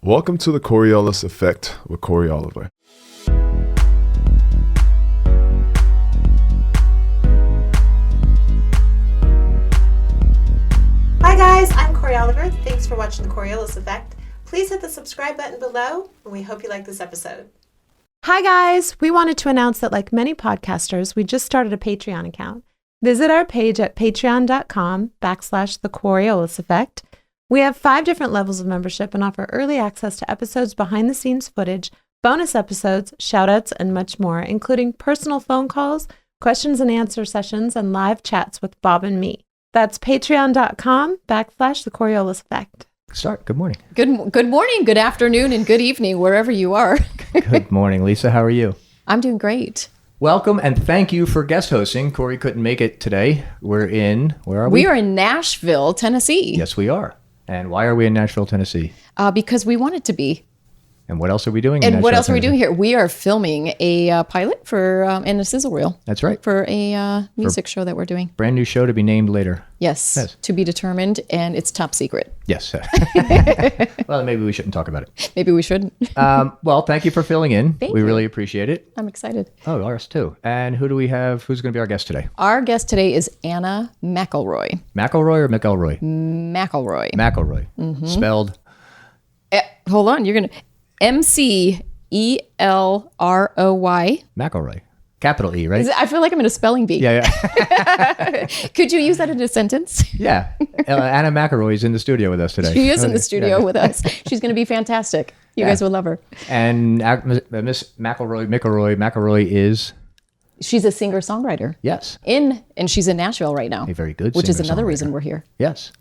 Welcome to the Coriolis Effect with Cory Oliver. Hi guys, I'm Cory Oliver. Thanks for watching the Coriolis Effect. Please hit the subscribe button below, and we hope you like this episode. Hi guys, we wanted to announce that like many podcasters, we just started a Patreon account. Visit our page at patreon.com/the Coriolis Effect. We have 5 different levels of membership and offer early access to episodes, behind the scenes footage, bonus episodes, shoutouts, and much more, including personal phone calls, questions and answer sessions, and live chats with Bob and me. That's patreon.com/the Coriolis Effect. Start. Good morning. Good morning, good afternoon, and good evening, wherever you are. Good morning, Lisa. How are you? I'm doing great. Welcome, and thank you for guest hosting. Cory couldn't make it today. Where are we? We are in Nashville, Tennessee. Yes, we are. And why are we in Nashville, Tennessee? Because we want it to be. And what else are we doing? And what else are we doing here? We are filming a pilot for and a sizzle reel. That's right. For a music show that we're doing. Brand new show to be named later. Yes. To be determined, and it's top secret. Yes. Well, maybe we shouldn't talk about it. Maybe we shouldn't. Well, thank you for filling in. Thank we you. really appreciate it. I'm excited. Oh, ours too. And who do we have? Who's going to be our guest today? Our guest today is AnnaMcElroy. McElroy or McElroy? McElroy. McElroy. Mm-hmm. Spelled? Hold on. You're going to... McElroy. McElroy. Capital E, right? I feel like I'm in a spelling bee. Yeah. Could you use that in a sentence? Yeah. AnnaMcElroy is in the studio with us today. She is in the studio with us. She's going to be fantastic. You guys will love her. And Miss McElroy is? She's a singer-songwriter. Yes. And she's in Nashville right now. A very good which is another singer-songwriter. reason we're here. Yes.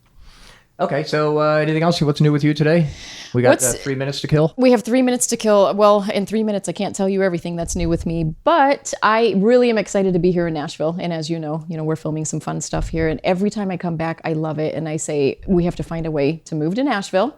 Okay, so anything else? What's new with you today? We got 3 minutes to kill. We have 3 minutes to kill. Well, in 3 minutes, I can't tell you everything that's new with me, but I really am excited to be here in Nashville. And as you know, we're filming some fun stuff here. And every time I come back, I love it. And I say, we have to find a way to move to Nashville,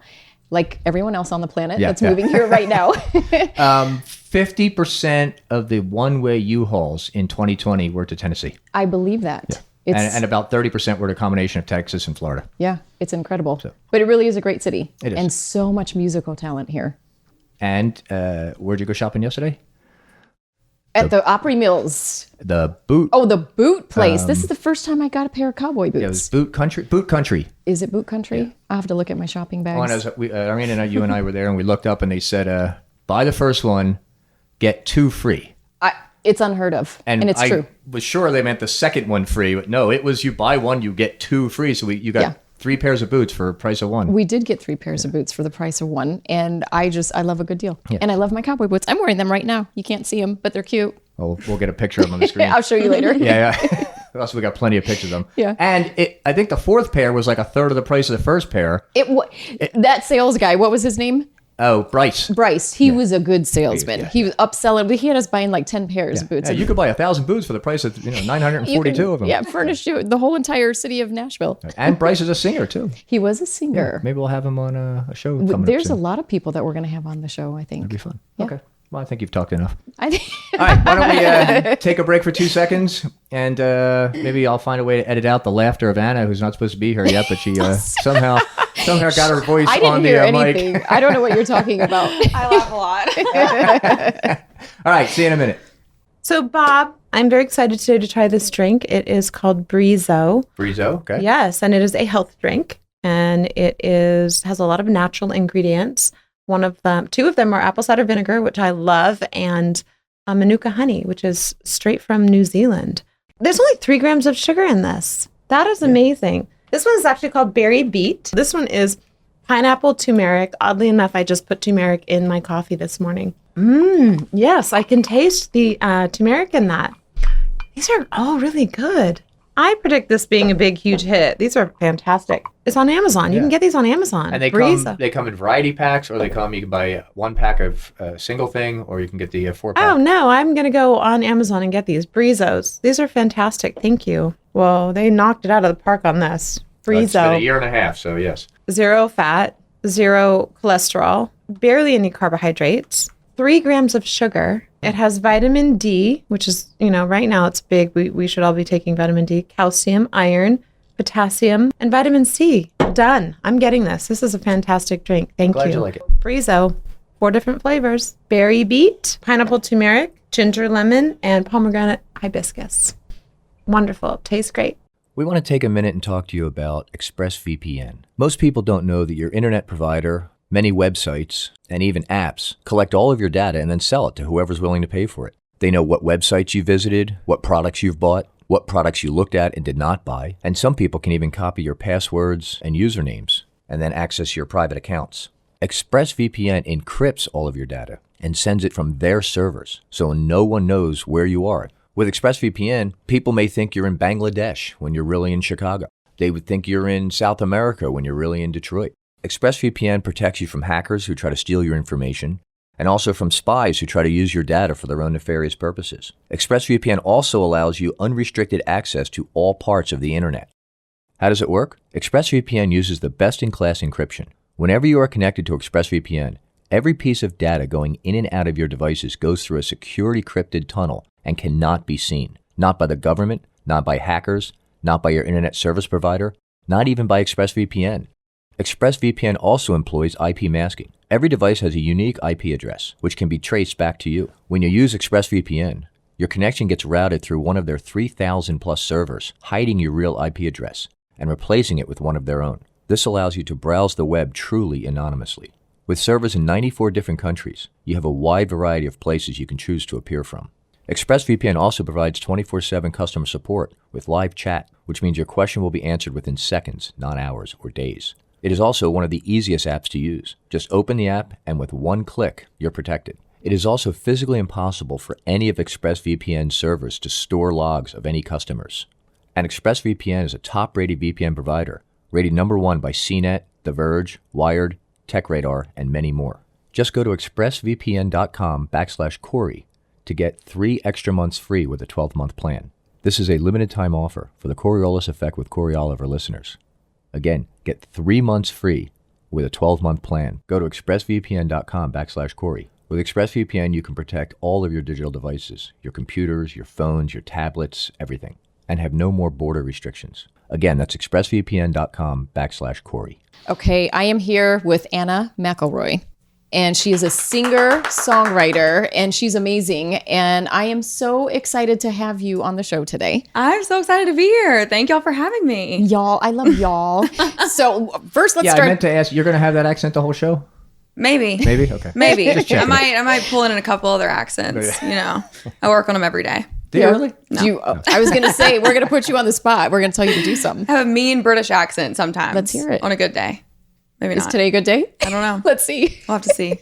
like everyone else on the planet that's moving here right now. 50% of the one-way U-Hauls in 2020 were to Tennessee. I believe that. Yeah. And about 30% were a combination of Texas and Florida. Yeah, it's incredible. But it really is a great city. It is. And so much musical talent here. And where'd you go shopping yesterday? At the Opry Mills. The boot. Oh, the boot place. This is the first time I got a pair of cowboy boots. Yeah, it was Boot Country. Boot Country. Is it Boot Country? Yeah. I'll have to look at my shopping bags. Irene and you and I were there, and we looked up, and they said, buy the first one, get 2 free. It's unheard of, and it's true. I was sure they meant the second one free, but no, it was you buy one, you get 2 free. So you got 3 pairs of boots for the price of 1. We did get 3 pairs of boots for the price of 1, and I love a good deal. Yeah. And I love my cowboy boots. I'm wearing them right now. You can't see them, but they're cute. Oh, we'll get a picture of them on the screen. I'll show you later. Yeah. Also, we got plenty of pictures of them. Yeah. And I think the 4th pair was like a third of the price of the first pair. That sales guy, what was his name? Oh, Bryce. He was a good salesman. He was upselling. He had us buying like 10 pairs of boots. Yeah, you could buy 1,000 boots for the price of 942 of them. Yeah, furnish you the whole entire city of Nashville. And Bryce is a singer too. He was a singer. Yeah, maybe we'll have him on a show coming up There's soon. a lot of people that we're going to have on the show, I think. That'd be fun. Yeah. Okay. Well, I think you've talked enough. All right, why don't we take a break for 2 seconds, and maybe I'll find a way to edit out the laughter of Anna, who's not supposed to be here yet, but she somehow got her voice on the anything. mic. I don't know what you're talking about. I laugh a lot. All right, see you in a minute. So, Bob, I'm very excited today to try this drink. It is called Brizo. Brizo, okay. Yes, and it is a health drink, and it has a lot of natural ingredients. 2 of them are apple cider vinegar, which I love, and Manuka honey, which is straight from New Zealand. There's only 3 grams of sugar in this. That is amazing. This one is actually called Berry Beet. This one is pineapple turmeric. Oddly enough, I just put turmeric in my coffee this morning. Yes, I can taste the turmeric in that. These are all really good. I predict this being a big, huge hit. These are fantastic. It's on Amazon. You can get these on Amazon. And they come in variety packs, or you can buy 1 pack of a single thing, or you can get the 4 pack. Oh, no, I'm going to go on Amazon and get these. Brizos. These are fantastic. Thank you. Well, they knocked it out of the park on this. Brizo. It's been a year and a half, so yes. 0 fat, 0 cholesterol, barely any carbohydrates, 3 grams of sugar. It has vitamin D, which is, right now it's big. We should all be taking vitamin D, calcium, iron, potassium, and vitamin C. Done. I'm getting this. This is a fantastic drink. Thank Glad you. you like it. Frizo. 4 different flavors. Berry beet, pineapple turmeric, ginger lemon, and pomegranate hibiscus. Wonderful. Tastes great. We want to take a minute and talk to you about ExpressVPN. Most people don't know that your internet provider, many websites, and even apps collect all of your data and then sell it to whoever's willing to pay for it. They know what websites you visited, what products you've bought, what products you looked at and did not buy, and some people can even copy your passwords and usernames and then access your private accounts. ExpressVPN encrypts all of your data and sends it from their servers, so no one knows where you are. With ExpressVPN, people may think you're in Bangladesh when you're really in Chicago. They would think you're in South America when you're really in Detroit. ExpressVPN protects you from hackers who try to steal your information, and also from spies who try to use your data for their own nefarious purposes. ExpressVPN also allows you unrestricted access to all parts of the internet. How does it work? ExpressVPN uses the best-in-class encryption. Whenever you are connected to ExpressVPN, every piece of data going in and out of your devices goes through a securely encrypted tunnel and cannot be seen. Not by the government, not by hackers, not by your internet service provider, not even by ExpressVPN. ExpressVPN also employs IP masking. Every device has a unique IP address, which can be traced back to you. When you use ExpressVPN, your connection gets routed through one of their 3,000 plus servers, hiding your real IP address and replacing it with one of their own. This allows you to browse the web truly anonymously. With servers in 94 different countries, you have a wide variety of places you can choose to appear from. ExpressVPN also provides 24/7 customer support with live chat, which means your question will be answered within seconds, not hours or days. It is also one of the easiest apps to use. Just open the app and with one click, you're protected. It is also physically impossible for any of ExpressVPN's servers to store logs of any customers. And ExpressVPN is a top-rated VPN provider, rated #1 by CNET, The Verge, Wired, TechRadar, and many more. Just go to expressvpn.com/Cory to get 3 extra months free with a 12-month plan. This is a limited time offer for the Coriolis Effect with Cory Oliver listeners. Again, get 3 months free with a 12-month plan. Go to expressvpn.com/Cory. With ExpressVPN, you can protect all of your digital devices, your computers, your phones, your tablets, everything, and have no more border restrictions. Again, that's expressvpn.com/Cory. Okay, I am here with AnnaMcElroy, and she is a singer, songwriter, and she's amazing. And I am so excited to have you on the show today. I'm so excited to be here. Thank y'all for having me. Y'all, I love y'all. So first, let's start. I meant to ask, you're going to have that accent the whole show? Maybe. Maybe? Okay. Maybe. Just checking. I might pull in a couple other accents. You know, I work on them every day. Do you really? No. I was going to say, we're going to put you on the spot. We're going to tell you to do something. I have a mean British accent sometimes. Let's hear it. On a good day. Maybe Is not. today a good day? I don't know. Let's see. We'll have to see.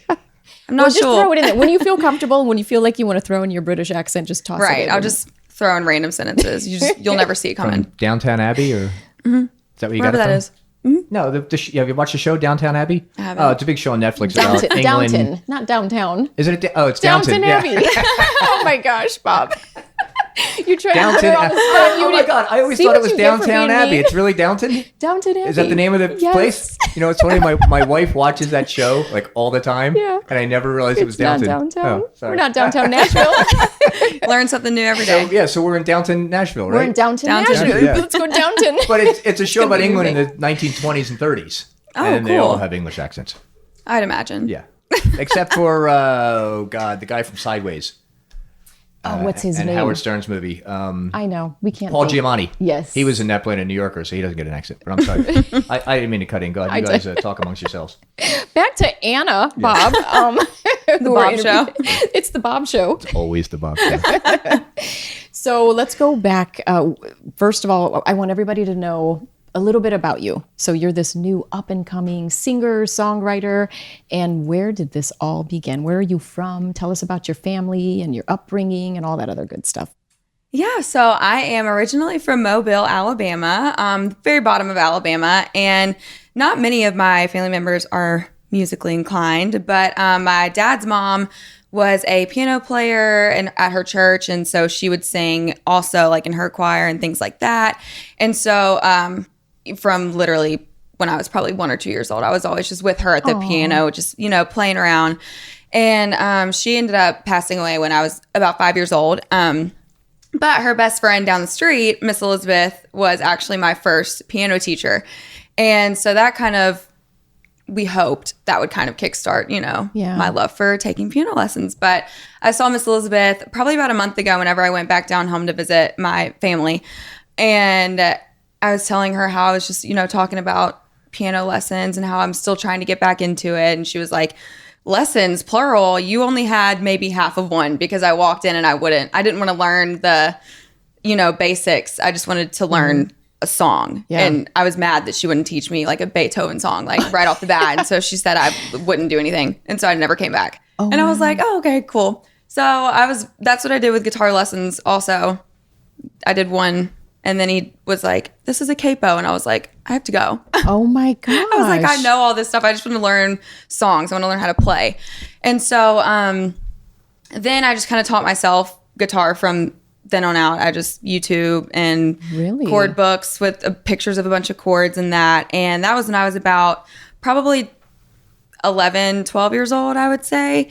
I'm not Just sure. throw it in there. When you feel comfortable, when you feel like you want to throw in your British accent, just toss it Right. in. I'll just throw in random sentences. You'll never see it coming. From Downtown Abbey, or is that what you Wherever got it that from? is. No, have you watched the show Downtown Abbey? I haven't. Oh, it's a big show on Netflix about Downton, England. Downton, not downtown. Is it? It's Downton. Downton Yeah. Abbey. Oh my gosh, Bob. You tried to put Downton. her on the spot. You Oh my didn't- God! I always See thought what it was you get for Downtown being Abbey. mean? It's really Downton. Downton Abbey. Is that the name of the Yes. place? You know, it's funny. My wife watches that show like all the time. Yeah. And I never realized it was It's not Downton. downtown. Oh, sorry. We're not downtown Nashville. Learn something new every So, day. so we're in Downton, Nashville, right? We're in Downton Downton, Nashville. yeah. Let's go Downton. But it's a show about gonna be England in the amazing. 1920s and 30s. Oh, and they cool. all have English accents. I'd imagine. Yeah. Except for, oh God, the guy from Sideways. What's his and name? Howard Stern's movie. I know. We can't. Paul think. Giamatti. Yes. He was in that playing a New Yorker, so he doesn't get an accent. But I'm sorry. I didn't mean to cut in. Go ahead. You guys talk amongst yourselves. Back to Anna, Bob. The Bob Show. It's the Bob Show. Always the Bob Show. So let's go back. First of all, I want everybody to know a little bit about you. So you're this new up-and-coming singer, songwriter, and where did this all begin? Where are you from? Tell us about your family and your upbringing and all that other good stuff. Yeah, so I am originally from Mobile, Alabama, very bottom of Alabama, and not many of my family members are musically inclined, but my dad's mom was a piano player and at her church, and so she would sing also like in her choir and things like that. And so from literally when I was probably 1 or 2 years old, I was always just with her at the piano, just, playing around. And she ended up passing away when I was about 5 years old. But her best friend down the street, Miss Elizabeth, was actually my first piano teacher. And so that kind of, we hoped that would kind of kickstart, my love for taking piano lessons. But I saw Miss Elizabeth probably about a month ago whenever I went back down home to visit my family. And I was telling her how I was just, talking about piano lessons and how I'm still trying to get back into it. And she was like, lessons, plural, you only had maybe half of one, because I walked in and I didn't want to learn the, basics. I just wanted to learn a song. Yeah. And I was mad that she wouldn't teach me like a Beethoven song, like right off the bat. And so she said I wouldn't do anything. And so I never came back. And I was like, oh, okay, cool. So that's what I did with guitar lessons also. I did one, and then he was like, this is a capo. And I was like, I have to go. Oh my gosh. I was like, I know all this stuff. I just want to learn songs. I want to learn how to play. And so then I just kind of taught myself guitar from then on out. I just YouTube and chord books with pictures of a bunch of chords and that. And that was when I was about probably 11, 12 years old, I would say.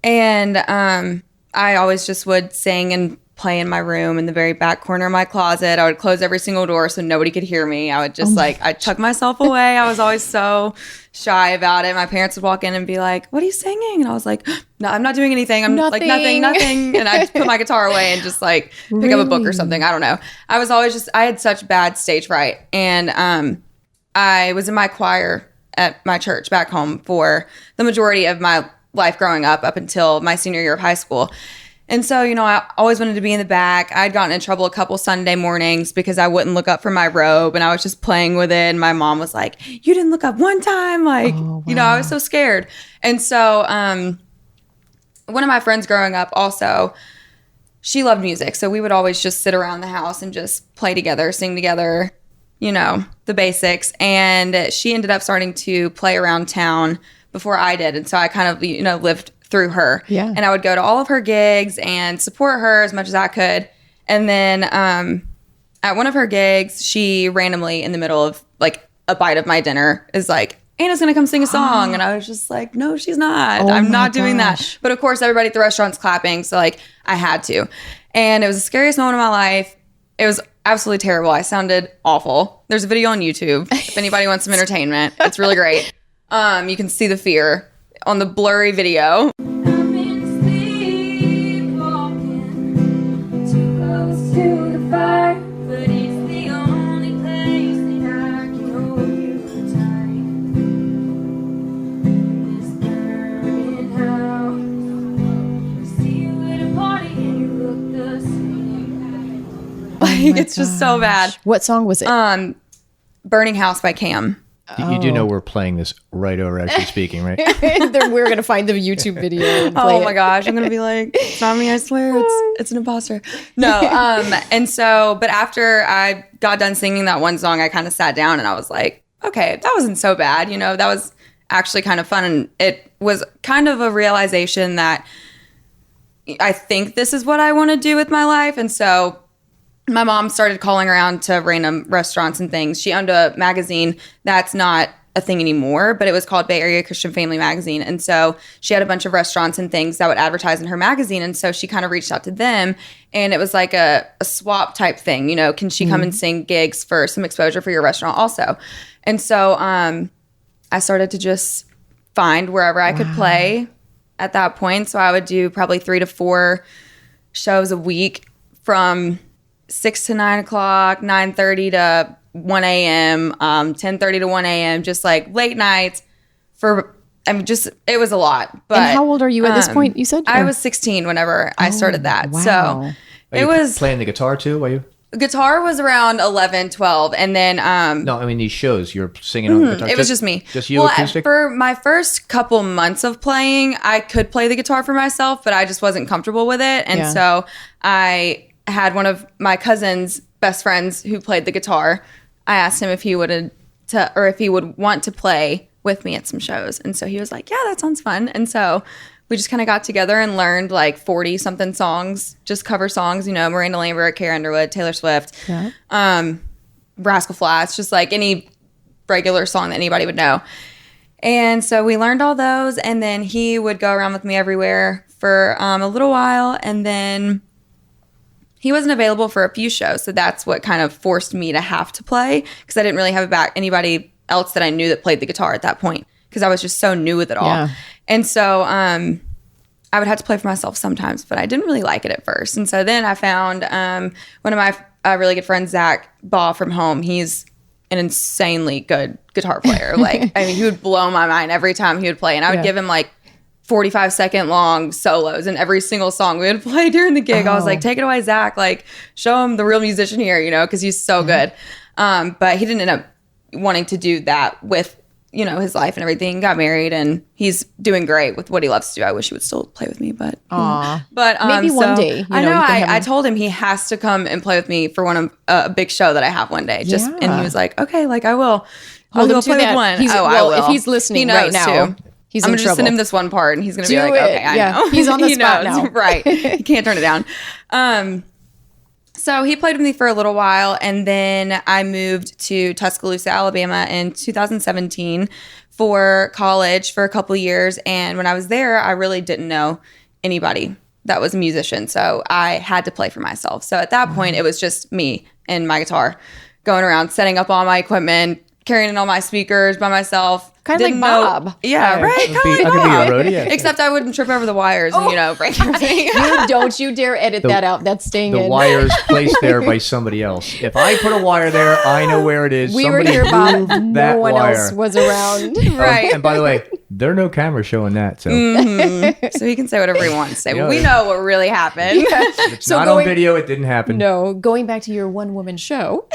And I always just would sing and play in my room in the very back corner of my closet. I would close every single door so nobody could hear me. I would just I'd tuck myself away. I was always so shy about it. My parents would walk in and be like, what are you singing? And I was like, no, I'm not doing anything. I'm like, nothing. And I'd put my guitar away and just like pick up a book or something. I don't know. I was always I had such bad stage fright. And I was in my choir at my church back home for the majority of my life growing up until my senior year of high school. And so, I always wanted to be in the back. I'd gotten in trouble a couple Sunday mornings because I wouldn't look up for my robe, and I was just playing with it. And my mom was like, you didn't look up one time. Like, I was so scared. And so one of my friends growing up also, she loved music. So we would always just sit around the house and just play together, sing together, the basics. And she ended up starting to play around town before I did. And so I kind of, lived through her. Yeah. And I would go to all of her gigs and support her as much as I could. And then at one of her gigs, she randomly in the middle of like a bite of my dinner is like, Anna's gonna come sing a song. And I was just like, no, she's not. I'm not doing that. But of course, everybody at the restaurant's clapping. So like I had to. And it was the scariest moment of my life. It was absolutely terrible. I sounded awful. There's a video on YouTube if anybody wants some entertainment. It's really great. You can see the fear on the blurry video. It's just so bad. What song was it? Burning House by Cam. You do know we're playing this right over actually speaking, right? We're going to find the YouTube video and play my gosh. I'm going to be like, it's not me, I swear. It's an imposter. No. And so, but after I got done singing that one song, I kind of sat down and I was like, okay, that wasn't so bad. That was actually kind of fun. And it was kind of a realization that I think this is what I want to do with my life. And so my mom started calling around to random restaurants and things. She owned a magazine that's not a thing anymore, but it was called Bay Area Christian Family Magazine. And so she had a bunch of restaurants and things that would advertise in her magazine. And so she kind of reached out to them, and it was like a swap type thing. Can she come and sing gigs for some exposure for your restaurant also? And so I started to just find wherever I could play at that point. So I would do probably 3 to 4 shows a week from 6 to 9 o'clock, 9:30 to 1 a.m., 10:30 to 1 a.m., just like late nights it was a lot. But and how old are you at this point, you said? I was 16 whenever I started that. Wow. So it was playing the guitar too, were you? Guitar was around 11, 12. And then no, I mean these shows you're singing on guitar. It was just me. Just you acoustic? For my first couple months of playing, I could play the guitar for myself, but I just wasn't comfortable with it. And so I had one of my cousin's best friends who played the guitar. I asked him if he would want to play with me at some shows. And so he was like, yeah, that sounds fun. And so we just kind of got together and learned like 40 something songs, just cover songs, Miranda Lambert, Carrie Underwood, Taylor Swift, Rascal Flatts, just like any regular song that anybody would know. And so we learned all those, and then he would go around with me everywhere for a little while. And then he wasn't available for a few shows. So that's what kind of forced me to have to play, because I didn't really have anybody else that I knew that played the guitar at that point, because I was just so new with it all. Yeah. And so I would have to play for myself sometimes, but I didn't really like it at first. And so then I found one of my really good friends, Zach Baugh from home. He's an insanely good guitar player. Like, I mean, he would blow my mind every time he would play. And I would give him like 45-second long solos in every single song we would play during the gig. I was like, take it away, Zach. Like, show him the real musician here, because he's so good. But he didn't end up wanting to do that with his life and everything. Got married, and he's doing great with what he loves to do. I wish he would still play with me, but maybe one day. I know. I told him he has to come and play with me for a big show that I have one day. And he was like, okay, like I will. I'll go play with one. I will. If he's listening right now, he's in trouble. I'm gonna just send him this one part, and he's gonna be like, okay, I know. He's on the spot now, right? He can't turn it down. So he played with me for a little while, and then I moved to Tuscaloosa, Alabama in 2017 for college for a couple years. And when I was there, I really didn't know anybody that was a musician. So I had to play for myself. So at that point, it was just me and my guitar going around, setting up all my equipment, carrying in all my speakers by myself. Kind of like Bob. Yeah, right. I could be a roadie. Except I wouldn't trip over the wires and, break everything. Don't you dare edit that out. That's staying in. The wire's placed there by somebody else. If I put a wire there, I know where it is. We Somebody were here, Bob. moved No that one wire. else was around. Right. And by the way, there are no cameras showing that. So So he can say whatever he wants to say. But we know what really happened. it's not on video. It didn't happen. No, going back to your one-woman show.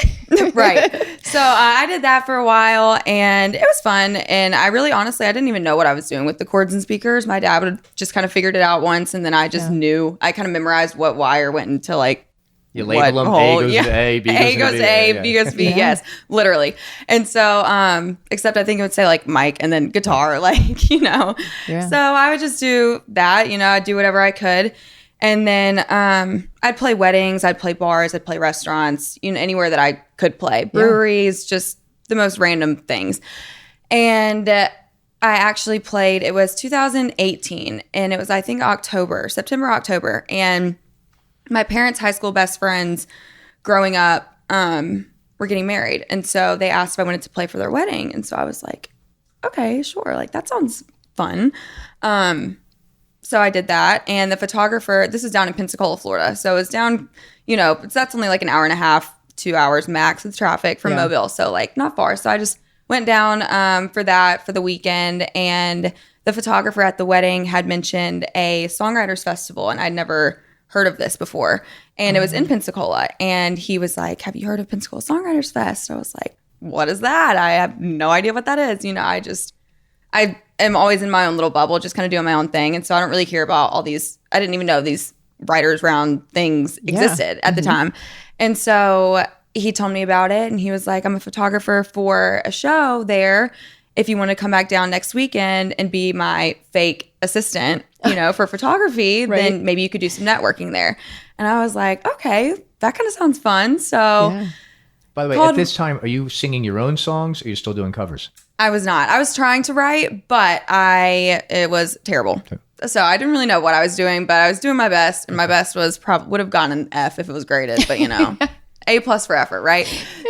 Right. So I did that for a while, and it was fun. And I really, honestly, I didn't even know what I was doing with the chords and speakers. My dad would just kind of figured it out once, and then I just knew. I kind of memorized what wire went into like. You label them. A goes to A, B goes to A, B goes to B. Yes, literally. And so, except I think it would say like mic and then guitar, like Yeah. So I would just do that. I'd do whatever I could. And then I'd play weddings, I'd play bars, I'd play restaurants, anywhere that I could play. Breweries, just the most random things. And I actually played, it was 2018, and it was, I think, September, October. And my parents' high school best friends growing up were getting married. And so they asked if I wanted to play for their wedding. And so I was like, okay, sure. Like, that sounds fun. So I did that. And the photographer, this is down in Pensacola, Florida. So it's down, that's only like an hour and a half, 2 hours max with traffic from Mobile. So like not far. So I just went down for the weekend. And the photographer at the wedding had mentioned a Songwriters Festival. And I'd never heard of this before. And it was in Pensacola. And he was like, have you heard of Pensacola Songwriters Fest? I was like, what is that? I have no idea what that is. I am always in my own little bubble, just kind of doing my own thing. And so I don't really hear about all these. I didn't even know these writers round things existed at the time. And so he told me about it, and he was like, I'm a photographer for a show there. If you want to come back down next weekend and be my fake assistant, for photography, then maybe you could do some networking there. And I was like, okay, that kind of sounds fun. So by the way, at this time, are you singing your own songs, or are you still doing covers? I was not. I was trying to write, but it was terrible. So I didn't really know what I was doing, but I was doing my best, and my best was would have gotten an F if it was graded, but A+ for effort, right?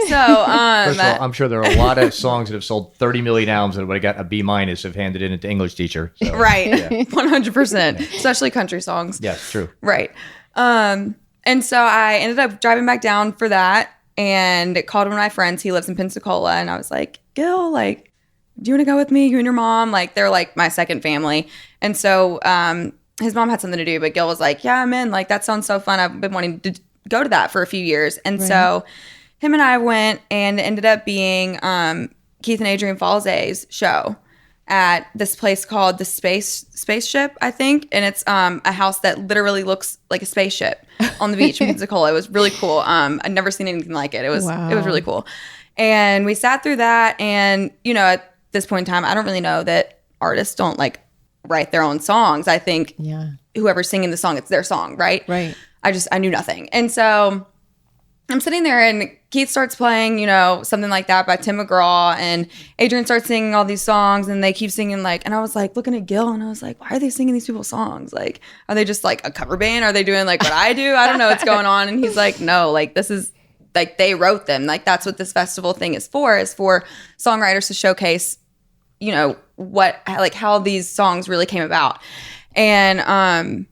So first of all, I'm sure there are a lot of songs that have sold 30 million albums that would have got a B- if handed in to English teacher. So, right, 100%, especially country songs. Yes, true. Right. And so I ended up driving back down for that, and called one of my friends. He lives in Pensacola, and I was like, Gil, like, do you want to go with me? You and your mom? Like, they're like my second family. And so his mom had something to do, but Gil was like, yeah, I'm in. Like, that sounds so fun. I've been wanting to go to that for a few years. And so him and I went, and ended up being Keith and Adrian Falzay's show at this place called the Spaceship, I think. And it's a house that literally looks like a spaceship on the beach in Pensacola. It was really cool. I'd never seen anything like it. It was really cool. And we sat through that, and at this point in time, I don't really know that artists don't like write their own songs. I think whoever's singing the song, it's their song, right? Right. I knew nothing. And so I'm sitting there and Keith starts playing, Something Like That by Tim McGraw, and Adrian starts singing all these songs, and they keep singing and I was like looking at Gil and I was like, why are they singing these people's songs? Like, are they just like a cover band? Are they doing like what I do? I don't know what's going on. And he's like, no, like this is like they wrote them. Like that's what this festival thing is for songwriters to showcase, how these songs really came about. And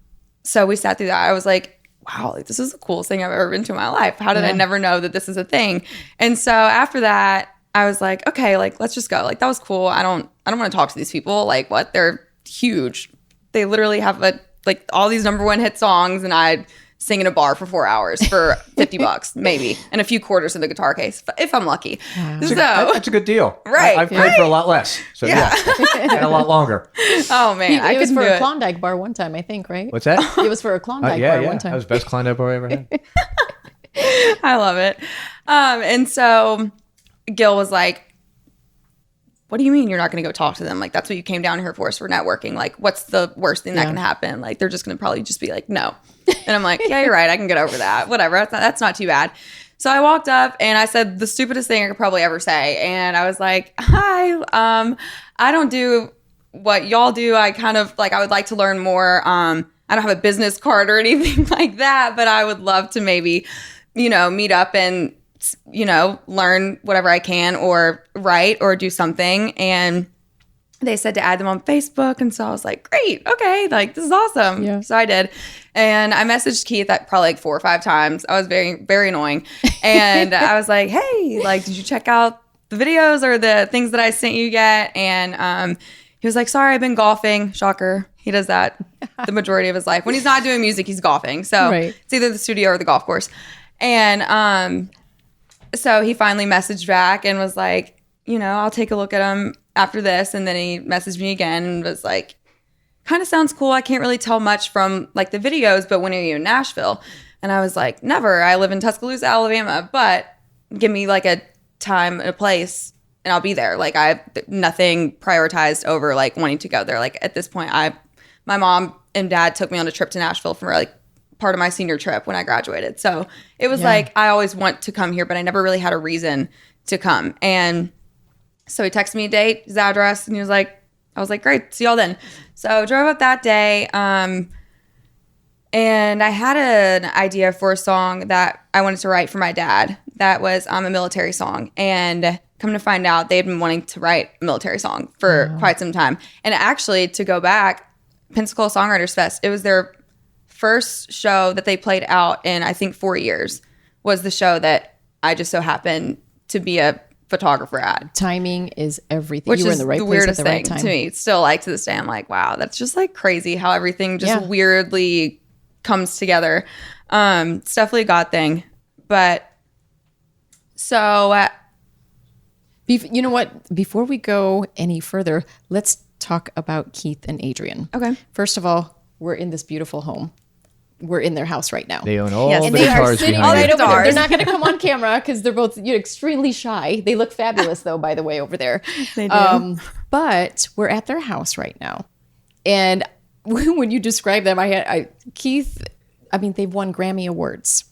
so we sat through that. I was like, wow, like this is the coolest thing I've ever been to in my life. How did I never know that this is a thing? And so after that, I was like, okay, like let's just go. Like that was cool. I don't want to talk to these people. Like what? They're huge. They literally have all these number one hit songs, and I sing in a bar for 4 hours for $50 maybe, and a few quarters in the guitar case if I'm lucky. Wow. That's a good deal. Right. I've played for a lot less. So yeah. And a lot longer. Oh man, it was for a Klondike bar one time, I think, right? What's that? It was for a Klondike bar one time. That was the best Klondike bar I ever had. I love it. And so Gil was like, what do you mean you're not going to go talk to them? Like, that's what you came down here for networking. Like, what's the worst thing that can happen? Like, they're just going to probably just be like, no. And I'm like, yeah, you're right. I can get over that. Whatever. That's not too bad. So I walked up and I said the stupidest thing I could probably ever say. And I was like, hi, I don't do what y'all do. I kind of I would like to learn more. I don't have a business card or anything like that, but I would love to maybe, meet up and learn whatever I can or write or do something. And they said to add them on Facebook. And so I was like, great. Okay. Like, this is awesome. Yeah. So I did. And I messaged Keith probably 4 or 5 times. I was very, very annoying. And I was like, hey, did you check out the videos or the things that I sent you yet? And he was like, sorry, I've been golfing. Shocker. He does that the majority of his life. When he's not doing music, he's golfing. So It's either the studio or the golf course. And so he finally messaged back and was like, I'll take a look at them after this. And then he messaged me again and was like, kind of sounds cool. I can't really tell much from the videos, but when are you in Nashville? And I was like, never. I live in Tuscaloosa, Alabama, but give me a time and a place and I'll be there. I have nothing prioritized over wanting to go there. At this point, my mom and dad took me on a trip to Nashville for part of my senior trip when I graduated. So it was I always want to come here, but I never really had a reason to come. And so he texted me a date, his address, and I was like, great, see y'all then. So drove up that day. And I had an idea for a song that I wanted to write for my dad. That was a military song. And come to find out, they'd been wanting to write a military song for quite some time. And actually, to go back, Pensacola Songwriters Fest, it was their first show that they played out in, I think, 4 years, was the show that I just so happened to be a photographer at. Timing is everything. Which you were in is the right the place weirdest at the right thing time. to me. Still, to this day, I'm like, wow, that's just crazy how everything just weirdly comes together. It's definitely a God thing. But so, you know what? Before we go any further, let's talk about Keith and Adrian. Okay. First of all, we're in this beautiful home. We're in their house right now. They own all Yes. the And they are guitars sitting behind right you. over there. Guitars. They're not going to come on camera because they're both extremely shy. They look fabulous, though, by the way, over there. They do. But we're at their house right now. And when you describe them, Keith, they've won Grammy Awards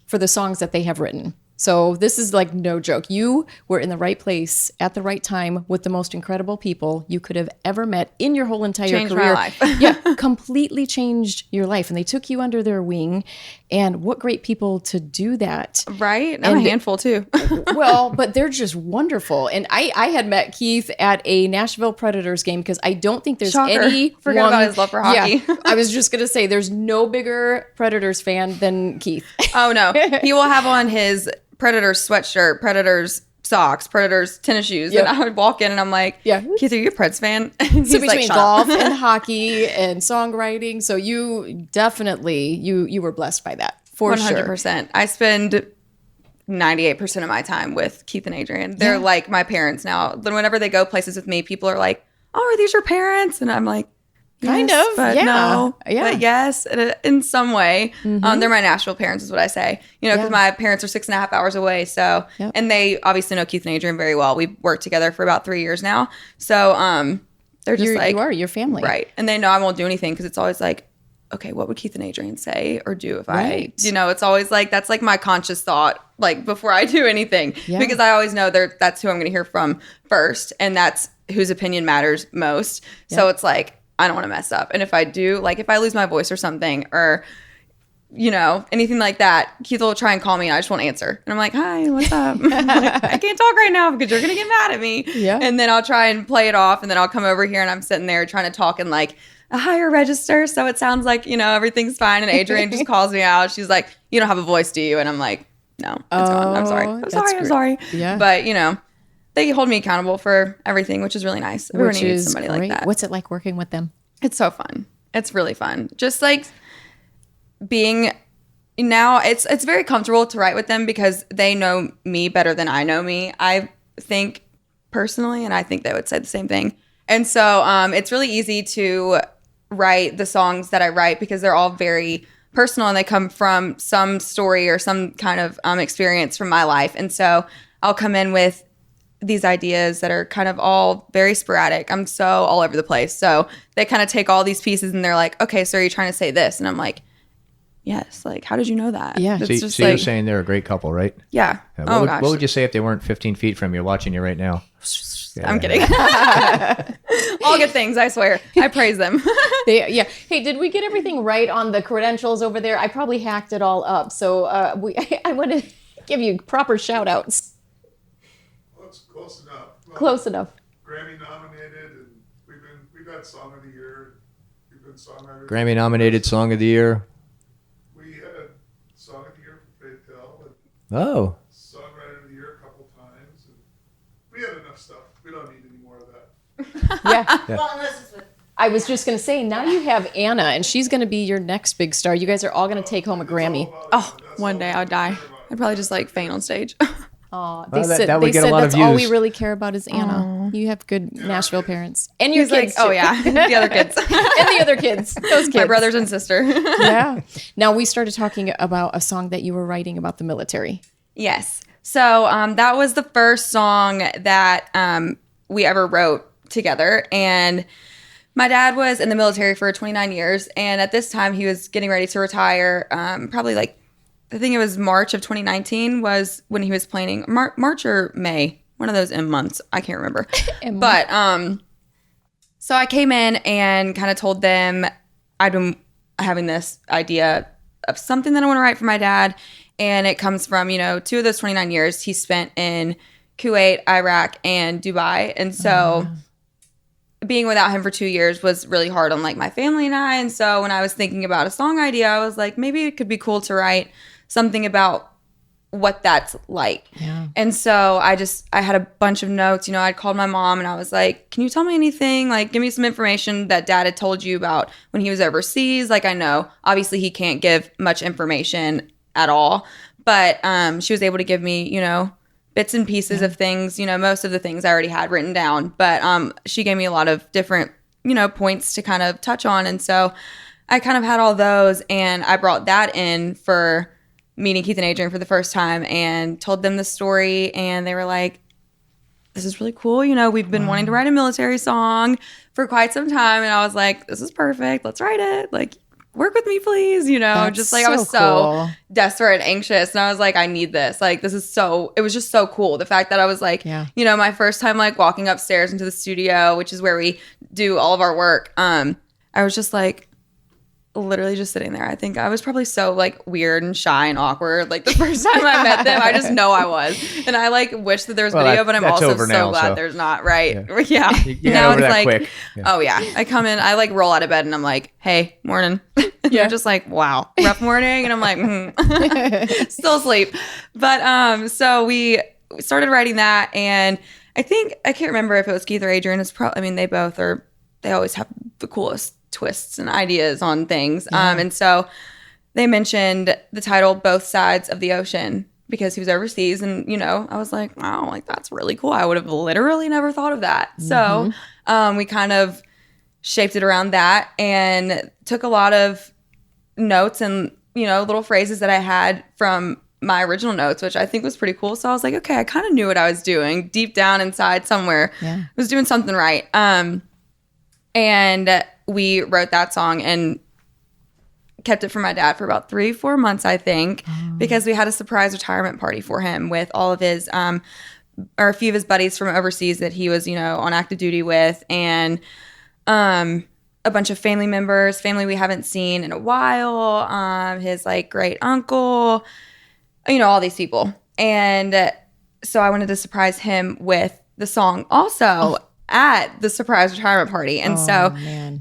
for the songs that they have written. So this is no joke. You were in the right place at the right time with the most incredible people you could have ever met in your whole entire Changed career. my life. Yeah, completely changed your life. And they took you under their wing. And what great people to do that. right? I'm a handful, too. Well, but they're just wonderful. And I had met Keith at a Nashville Predators game because I don't think there's Shocker. any Forgot about his love for hockey. Yeah, I was just going to say there's no bigger Predators fan than Keith. Oh, no. He will have on his Predators sweatshirt, Predators socks, Predators tennis shoes. Yep. And I would walk in and I'm like, Yeah. Keith, are you a Preds fan? And So he's like, between "Shut up." golf and hockey and songwriting, so you definitely you were blessed by that for 100%. I spend 98% of my time with Keith and Adrian. They're like my parents now. Then whenever they go places with me, people are like, oh, are these your parents? And I'm like, Kind yes, of, but yeah. no, Yeah. but yes, in some way. They're my Nashville parents is what I say, because my parents are 6.5 hours away. So, Yep. and they obviously know Keith and Adrian very well. We've worked together for about 3 years now. So, they're just You are your family, right. And they know I won't do anything because it's always like, okay, what would Keith and Adrian say or do if Right. it's always like, that's like my conscious thought, like before I do anything, Yeah. because I always know that's who I'm going to hear from first. And that's whose opinion matters most. So it's like, I don't want to mess up. And if I do, like if I lose my voice or something, or, anything like that, Keith will try and call me and I just won't answer. And I'm like, hi, what's up? I'm like, I can't talk right now because you're going to get mad at me. Yeah. And then I'll try and play it off. And then I'll come over here and I'm sitting there trying to talk in like a higher register. So it sounds like, everything's fine. And Adrian just calls me out. She's like, you don't have a voice, do you? And I'm like, no, it's gone. I'm sorry. I'm sorry. Yeah. But, they hold me accountable for everything, which is really nice. Everyone Which needs is somebody great. like that. What's it like working with them? It's so fun. It's really fun. Just like being now, it's very comfortable to write with them because they know me better than I know me, I think, personally, and I think they would say the same thing. And so it's really easy to write the songs that I write because they're all very personal and they come from some story or some kind of experience from my life. And so I'll come in with these ideas that are kind of all very sporadic. I'm so all over the place. So they kind of take all these pieces and they're like, okay, so are you trying to say this? And I'm like, yes. Like, how did you know that? Yeah. It's So, just so you're saying they're a great couple, right? yeah. Yeah, Oh, what gosh. would you say if they weren't 15 feet from you watching you right now? I'm kidding. All good things, I swear. I praise them. Yeah. Hey, did we get everything right on the credentials over there? I probably hacked it all up. So I want to give you proper shout outs. Well, it's close enough. Well, Close enough. Grammy nominated, and we've had Song of the Year. We've been Songwriter. Grammy nominated Song of the Year. We had Song of the Year for Faith Hill, and Oh. Songwriter of the Year a couple times. And we had enough stuff. We don't need any more of that. Yeah. I was just going to say, now you have Anna, and she's going to be your next big star. You guys are all going to take home a Grammy. Oh, one day I would die. I'd probably just like faint on stage. Aw, Well, they that would they get a said lot of that's all we views. really care about is Anna. You have good Nashville parents. And your He's like, kids, oh too. yeah, the other kids. And the other kids. Those kids. My brothers and sister. Yeah. Now, we started talking about a song that you were writing about the military. Yes. So that was the first song that we ever wrote together. And my dad was in the military for 29 years. And at this time, he was getting ready to retire. Probably like, I think it was March of 2019 was when he was planning. March or May, one of those M months. I can't remember. But so I came in and kind of told them I'd been having this idea of something that I want to write for my dad. And it comes from, 2 of those 29 years he spent in Kuwait, Iraq, and Dubai. And so being without him for 2 years was really hard on like my family and I. And so when I was thinking about a song idea, I was like, maybe it could be cool to write something about what that's like. Yeah. And so I had a bunch of notes. I'd called my mom and I was like, can you tell me anything? Like, give me some information that dad had told you about when he was overseas. Like, I know obviously he can't give much information at all, but she was able to give me, bits and pieces of things. Most of the things I already had written down, but she gave me a lot of different, points to kind of touch on. And so I kind of had all those, and I brought that in for meeting Keith and Adrian for the first time and told them the story, and they were like, this is really cool. We've been wanting to write a military song for quite some time. And I was like, this is perfect. Let's write it. Like, work with me, please. That's just like I was so so cool. desperate and anxious. And I was like, I need this. Like, it was just so cool. The fact that I was like, Yeah. my first time like walking upstairs into the studio, which is where we do all of our work. I was just like, literally just sitting there. I think I was probably so like weird and shy and awkward like the first time I met them. I just know I was, and I like wish that there was video, but I'm that's also over so now, glad so. there's not. Right? Yeah. You get over that quick. Yeah. Oh yeah. I come in, I like roll out of bed, and I'm like, hey, morning. And they're just like, wow, rough morning, and I'm like, still asleep. But so we started writing that, and I can't remember if it was Keith or Adrian. It's probably, they always have the coolest twists and ideas on things. And so they mentioned the title Both Sides of the Ocean because he was overseas, and I was like, wow, like that's really cool. I would have literally never thought of that. So we kind of shaped it around that and took a lot of notes and little phrases that I had from my original notes, which I think was pretty cool. So I was like, okay, I kind of knew what I was doing deep down inside somewhere. I was doing something right. And we wrote that song, and kept it from my dad for about 3-4 months, I think, because we had a surprise retirement party for him with all of his, or a few of his buddies from overseas that he was, on active duty with, and a bunch of family members, family we haven't seen in a while, his like great uncle, all these people. And so I wanted to surprise him with the song also at the surprise retirement party. And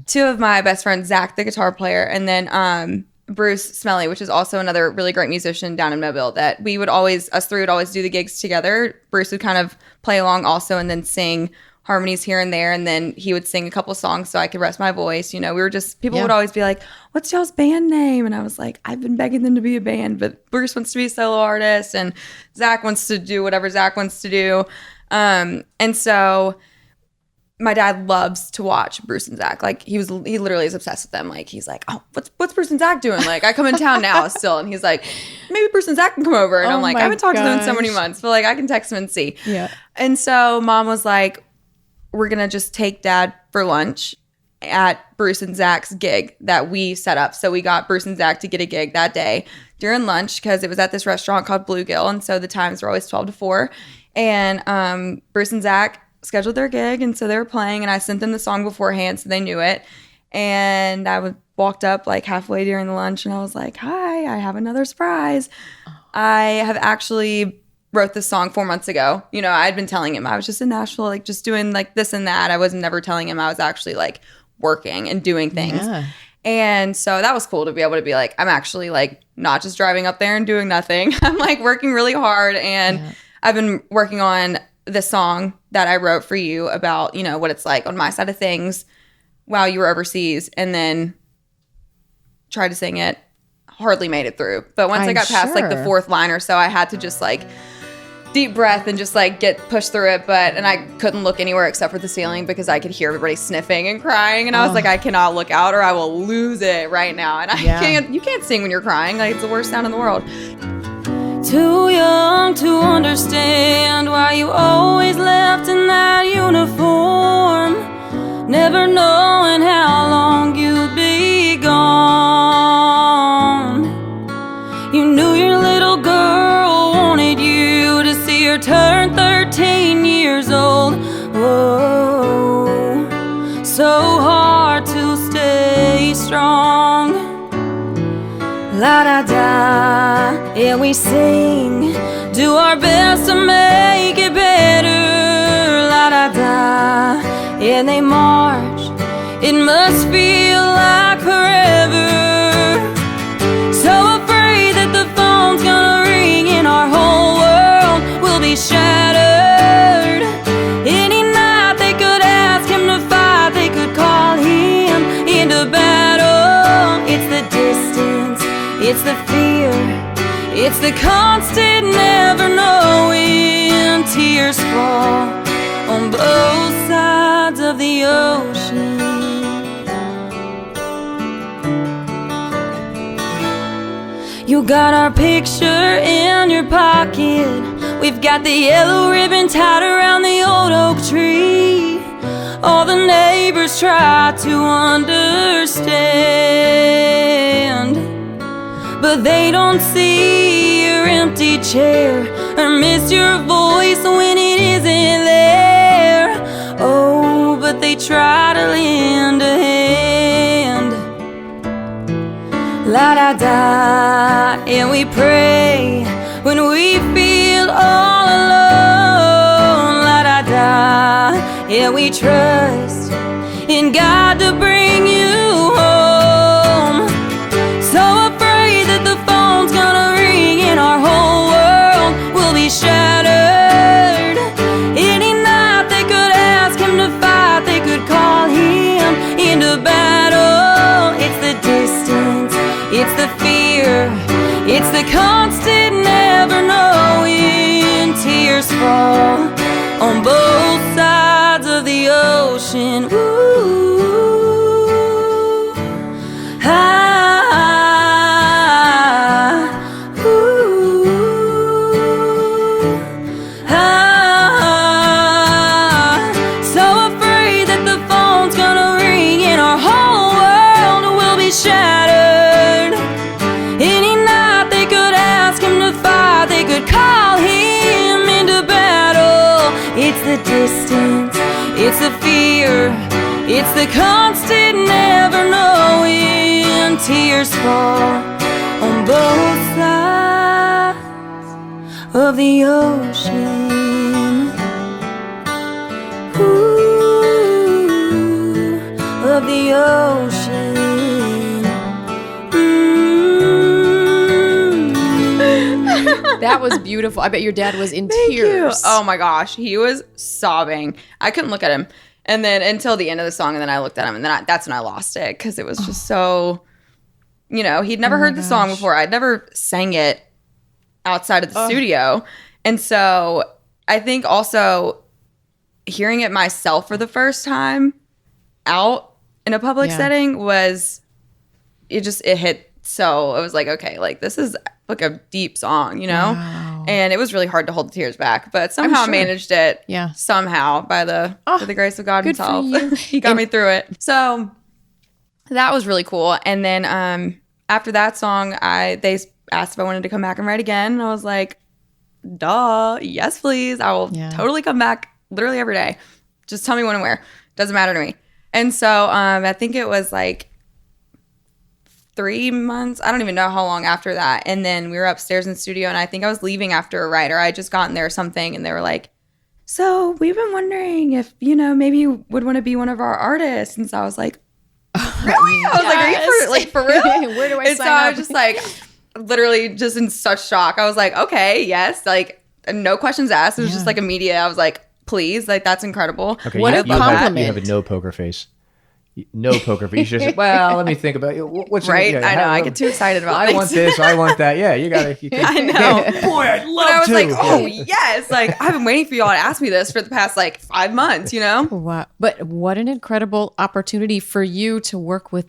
two of my best friends, Zach, the guitar player, and then Bruce Smelly, which is also another really great musician down in Mobile, that us three would always do the gigs together. Bruce would kind of play along also and then sing harmonies here and there, and then he would sing a couple songs so I could rest my voice. We were just, people would always be like, what's y'all's band name? And I was like, I've been begging them to be a band, but Bruce wants to be a solo artist and Zach wants to do whatever Zach wants to do. And so my dad loves to watch Bruce and Zach. Like he literally is obsessed with them. Like he's like, oh, what's Bruce and Zach doing? Like I come in town now still, and he's like, maybe Bruce and Zach can come over. And I'm like, I haven't talked to them in so many months, but like I can text them and see. Yeah. And so mom was like, we're gonna just take dad for lunch at Bruce and Zach's gig that we set up. So we got Bruce and Zach to get a gig that day during lunch because it was at this restaurant called Bluegill, and so the times were always 12 to 4. And Bruce and Zach scheduled their gig, and so they were playing, and I sent them the song beforehand so they knew it. And I walked up like halfway during the lunch, and I was like, hi, I have another surprise. I have actually wrote this song 4 months ago. I'd been telling him I was just in Nashville, like just doing like this and that. I was never telling him I was actually like working and doing things. Yeah. And so that was cool to be able to be like, I'm actually like not just driving up there and doing nothing. I'm like working really hard. And I've been working on this song that I wrote for you about, what it's like on my side of things while you were overseas, and then tried to sing it. Hardly made it through. But once I got past like the fourth line or so, I had to just like deep breath and just like get pushed through it. And I couldn't look anywhere except for the ceiling because I could hear everybody sniffing and crying. And I was like, I cannot look out or I will lose it right now. And you can't sing when you're crying. Like it's the worst sound in the world. Too young to understand why you always left in that uniform, never knowing how long you'd be gone. You knew your little girl wanted you to see her turn 13 years old. Whoa, so hard to stay strong. La da da, yeah, we sing, do our best to make it better. La da da, yeah, they march, it must feel like forever. So afraid that the phone's gonna ring and our whole world will be shattered. Any night they could ask him to fight, they could call him into battle. It's the distance, it's the fear, it's the constant never knowing. Tears fall on both sides of the ocean. You got our picture in your pocket. We've got the yellow ribbon tied around the old oak tree. All the neighbors try to understand, but they don't see your empty chair or miss your voice when it isn't there. Oh, but they try to lend a hand. La da da, and we pray when we feel all alone. La da da, yeah, we trust in God to bring you home. So afraid that the phone's gonna ring and our whole world will be shattered. Any night they could ask him to fight, they could call him into battle. It's the distance, it's the fear, it's the constant never knowing. Tears fall on both sides of the ocean. Ooh. the distance, it's the fear, it's the constant never knowing. Tears fall on both sides of the ocean. Ooh, of the ocean. That was beautiful. I bet your dad was in Thank you. tears. Oh my gosh, he was sobbing. I couldn't look at him, and then until the end of the song, and then I looked at him, and then that's when I lost it because it was just so, he'd never heard the song before. I'd never sang it outside of the studio, and so I think also hearing it myself for the first time out in a public setting was it hit. So it was like, okay, like this is like a deep song, Wow. and it was really hard to hold the tears back, but somehow I managed it. Yeah. Somehow by the grace of God good for himself. you. He got me through it. So that was really cool. And then after that song, they asked if I wanted to come back and write again. And I was like, duh, yes, please. I will totally come back literally every day. Just tell me when and where. Doesn't matter to me. And so I think it was like 3 months. I don't even know how long after that. And then we were upstairs in the studio, and I think I was leaving after a writer. I had just gotten there or something, and they were like, so we've been wondering if, maybe you would want to be one of our artists. And so I was like, really? I was like, are you for real? Where do I And sign so I up? was just like, literally just in such shock. I was like, okay, yes. Like, no questions asked. It was just like immediate. I was like, please, like, that's incredible. Okay, What a compliment. You have a no poker face. No poker face. You should say, well, let me think about it. What's Right? I know. I get too excited about I things. want this. I want that. Yeah, you got to. I know. Boy, I'd love But I was to. like, oh, yes. Like, I've been waiting for y'all to ask me this for the past, 5 months, Wow. But what an incredible opportunity for you to work with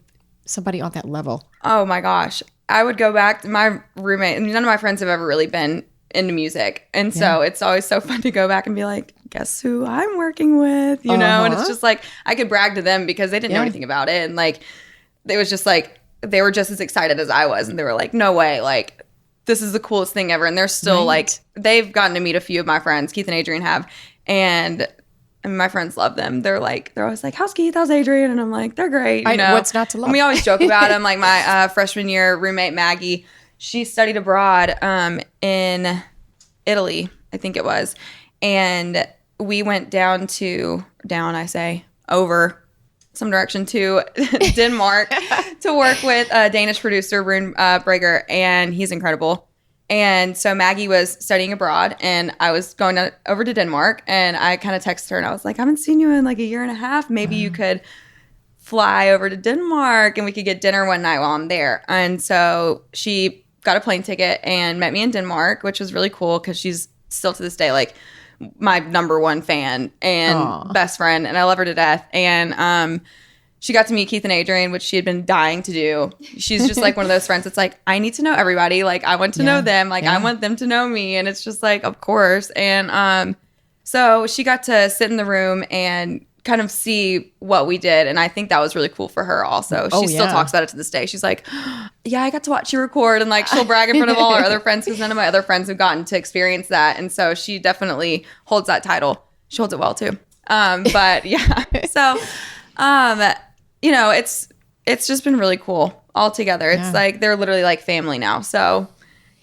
somebody on that level. Oh, my gosh. I would go back. My roommate, and none of my friends have ever really been into music. And so it's always so fun to go back and be like, guess who I'm working with, And it's just like, I could brag to them because they didn't know anything about it. And it was just like, they were just as excited as I was. And they were like, no way. Like, this is the coolest thing ever. And they're still they've gotten to meet a few of my friends, Keith and Adrian have. And my friends love them. They're always like, how's Keith? How's Adrian? And I'm like, they're great. What's not to love? And we always joke about them. Like my freshman year roommate, Maggie, she studied abroad in Italy, I think it was. And we went over some direction to Denmark to work with a Danish producer, Rune Breger, and he's incredible. And so Maggie was studying abroad, and I was going over to Denmark, and I kind of texted her, and I was like, I haven't seen you in like a year and a half. Maybe you could fly over to Denmark, and we could get dinner one night while I'm there. And so she got a plane ticket and met me in Denmark, which was really cool because she's still to this day like my number one fan and best friend, and I love her to death. And she got to meet Keith and Adrian, which she had been dying to do. She's just like one of those friends that's like, I need to know everybody. Like, I want to know them. Like, I want them to know me. And it's just like, of course. And so she got to sit in the room and kind of see what we did. And I think that was really cool for her also. She still talks about it to this day. She's like, yeah, I got to watch you record. And like, she'll brag in front of all her other friends because none of my other friends have gotten to experience that. And so she definitely holds that title. She holds it well too. But yeah, so, it's just been really cool all together. It's like, they're literally like family now. So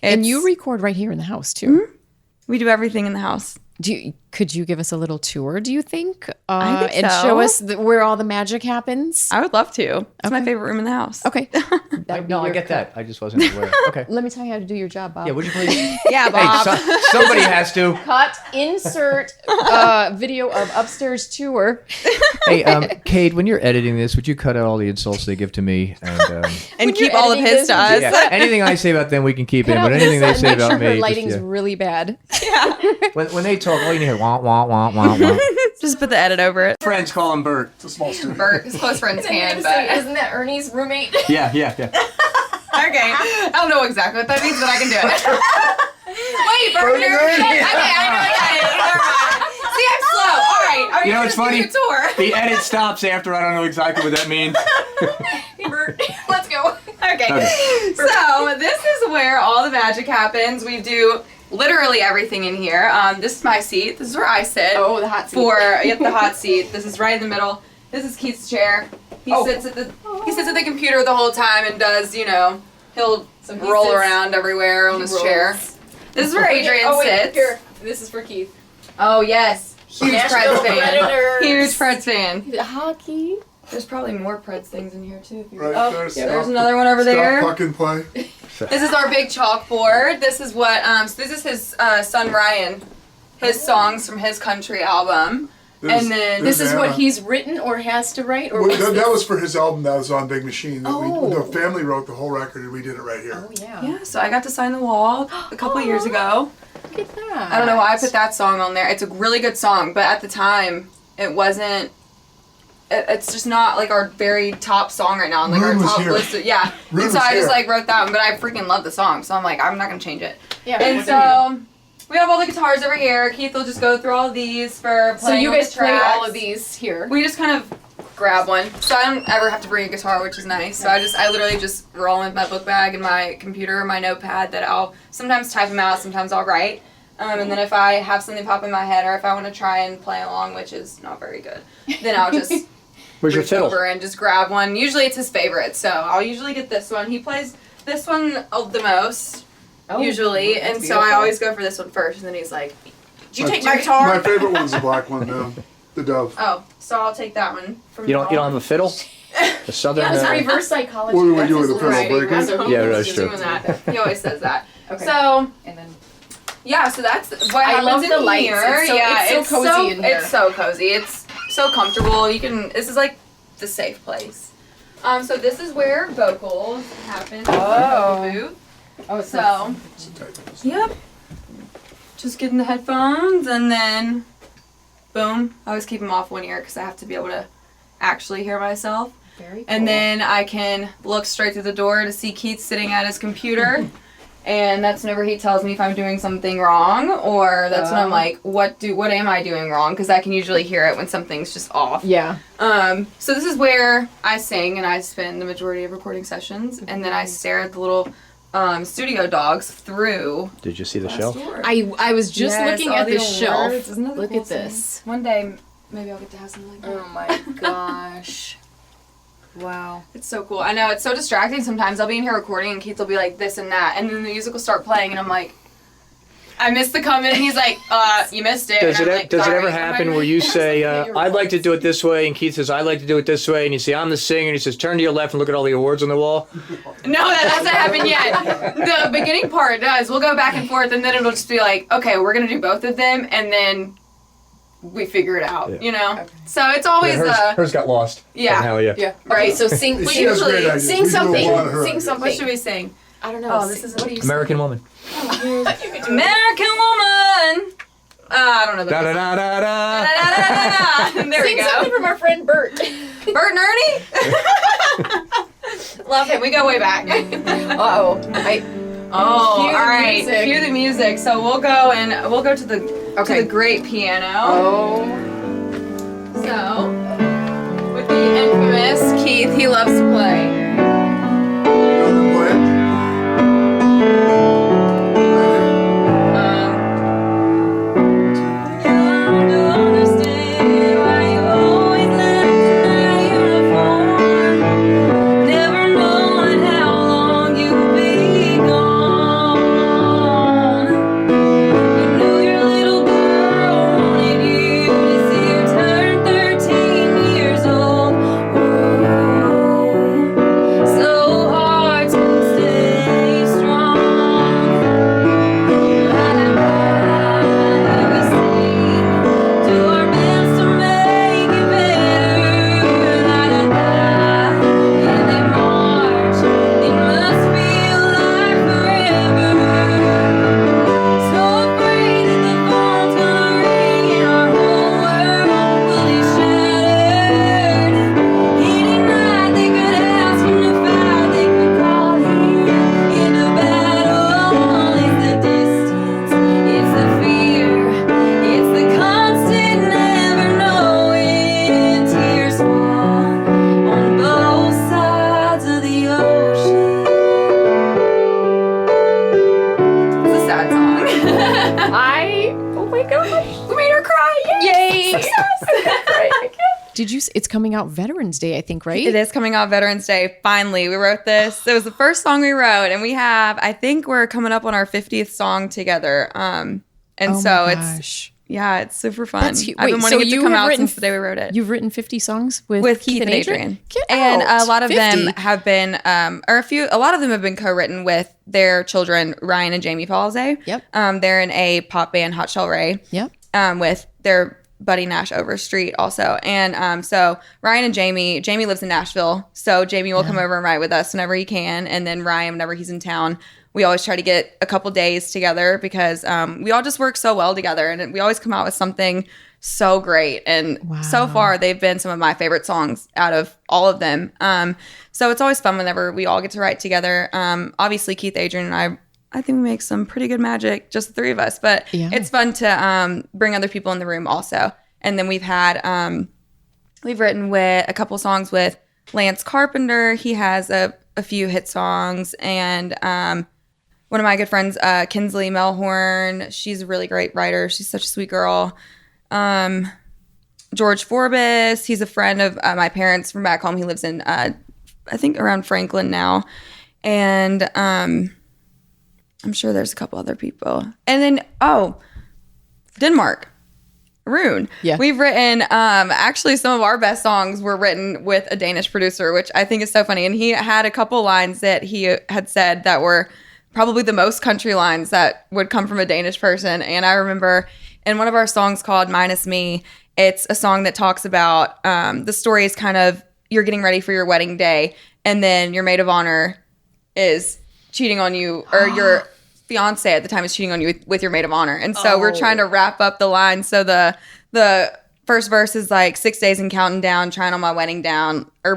and you record right here in the house too. We do everything in the house. Could you give us a little tour, do you think? I think and so. show us where all the magic happens? I would love to. It's my favorite room in the house. Okay. I get that. I just wasn't aware. Okay. Let me tell you how to do your job, Bob. Yeah, would you please? Yeah, Bob. Hey, somebody has to. Cut, insert video of upstairs tour. Hey, Cade, when you're editing this, would you cut out all the insults they give to me And keep all of his to us. Yeah, anything I say about them, we can keep in, but anything they say about me, her just, lighting's really bad. Yeah. When they talk, all you hear, wah, wah, wah, wah, wah. Just put the edit over it. Friends call him Bert. It's a small studio. Bert, his close friends can, but... Isn't that Ernie's roommate? Yeah. Okay. I don't know exactly what that means, but I can do it. Wait, Bert, you're... Okay, I know what that is. Never mind. See, I'm slow. All right. You know what's funny? Tour. The edit stops after I don't know exactly what that means. Hey, Bert, let's go. Okay. So this is where all the magic happens. We do literally everything in here. This is my seat. This is where I sit. Oh, the hot seat. The hot seat. This is right in the middle. This is Keith's chair. He sits at the computer the whole time and does, he'll roll around everywhere on his chair. This is where Adrian sits. Here. This is for Keith. Oh yes, huge Nashville Preds fan. Predators. Huge Preds fan. Hockey. There's probably more Preds things in here too. Right There's another one over there. Stop, puck and play. This is our big chalkboard. This is what so this is his son Ryan, his songs from his country album. And then This is Anna. what he's written or has to write, or Well, what's that this? was for his album that was on Big Machine. Oh. The family wrote the whole record and we did it right here. Oh yeah. Yeah, so I got to sign the wall a couple years ago. Look at that. I don't know why I put that song on there. It's a really good song, but at the time, it wasn't. It's just not like our very top song right now. Like Room our was top here. list. Yeah. Room And so was I just here. like wrote that one, but I freaking love the song, so I'm like, I'm not gonna change it. Yeah. And what do you do? so we have all the guitars over here. Keith will just go through all of these for So playing. you on the guys play all tracks. of these here. We just kind of grab one, so I don't ever have to bring a guitar, which is nice. So I literally just roll in with my book bag and my computer, my notepad that I'll sometimes type them out, sometimes I'll write. And then if I have something pop in my head or if I want to try and play along, which is not very good, then I'll just Where's your reach fiddle? over and just grab one. Usually it's his favorite, so I'll usually get this one. He plays this one the most, usually, that's and so I beautiful. always go for this one first, and then he's like, "Did you take my My guitar?" favorite one's the black one now. The Dove. Oh, so I'll take that one from You don't have a fiddle? The southern. Yeah, it's reverse psychology. What do we That's do with his the little pedal thing. breaker? So he Yeah, was that's just true. doing that. He always says that. Okay. So And then yeah, so that's what I happens love in the lights. here. It's so cozy in here. It's so cozy. It's so comfortable. You can. This is like the safe place. So this is where vocals happen. Oh. Booth. oh, So yep. Just get in the headphones and then boom. I always keep them off one ear because I have to be able to actually hear myself. very cool. And then I can look straight through the door to see Keith sitting at his computer. And that's whenever he tells me if I'm doing something wrong, or that's when I'm like, what am I doing wrong? Because I can usually hear it when something's just off. yeah. So this is where I sing and I spend the majority of recording sessions, and then I stare at the little studio dogs through. Did you see the glass shelf? door. I was just Yes, looking all at the the shelf. awards. Isn't that the Look cool at thing? this. One day, maybe I'll get to have something like that. Oh my gosh. Wow. It's so cool. I know, it's so distracting sometimes. I'll be in here recording and Keith will be like this and that, and then the music will start playing and I'm like, I missed the comment, and he's like, you missed it. Does And it I'm like, does it "Sorry." ever happen where you say, I'd like to do it this way, and Keith says, I'd like to do it this way, and you say, I'm the singer, and he says, turn to your left and look at all the awards on the wall? No, that hasn't happened yet. The beginning part does. We'll go back and forth, and then it'll just be like, okay, we're going to do both of them, and then we figure it out, you know? So it's always, hers got lost. yeah. Somehow, yeah. Yeah. Right. So sing. She has great ideas. Sing We do a something. lot of her Sing ideas. something. What should we sing? I don't know. Oh, this is what do you American Woman. American Woman. I don't know the Da da da da da. There we Sing go. something from our friend Bert. Bert and Ernie? Love him. We go way back. Oh, Oh, Cue the all right. music. Cue the music. So we'll go to the great piano. Oh. So with the infamous Keith, he loves to play. Another play. Turn 13 years old. It's coming out Veterans Day, I think, right? It is coming out Veterans Day. Finally, we wrote this. It was the first song we wrote, and I think we're coming up on our 50th song together. And so it's super fun. I've been wanting it to come out since the day we wrote it. You've written 50 songs with Keith and Adrian? And a lot of them have been, a lot of them have been co-written with their children, Ryan and Jamie Falze. Yep. They're in a pop band, Hot Shell Ray. Yep. With their buddy Nash Overstreet also. And so Ryan and Jamie lives in Nashville. So Jamie will come over and write with us whenever he can. And then Ryan, whenever he's in town, we always try to get a couple days together because we all just work so well together. And we always come out with something so great. And so far, they've been some of my favorite songs out of all of them. So it's always fun whenever we all get to write together. Obviously, Keith, Adrian, and I think we make some pretty good magic, just the three of us. But it's fun to bring other people in the room also. And then we've written with a couple songs with Lance Carpenter. He has a few hit songs. And one of my good friends, Kinsley Melhorn, she's a really great writer. She's such a sweet girl. George Forbes, he's a friend of my parents from back home. He lives in, I think, around Franklin now. And I'm sure there's a couple other people. And then, Denmark. Rune. Yeah. We've written, actually some of our best songs were written with a Danish producer, which I think is so funny. And he had a couple lines that he had said that were probably the most country lines that would come from a Danish person. And I remember in one of our songs called Minus Me, it's a song that talks about the story is kind of you're getting ready for your wedding day and then your maid of honor is cheating on you, or your fiance at the time is cheating on you with your maid of honor. And so we're trying to wrap up the line. So the first verse is like 6 days and counting down, trying on my wedding gown, day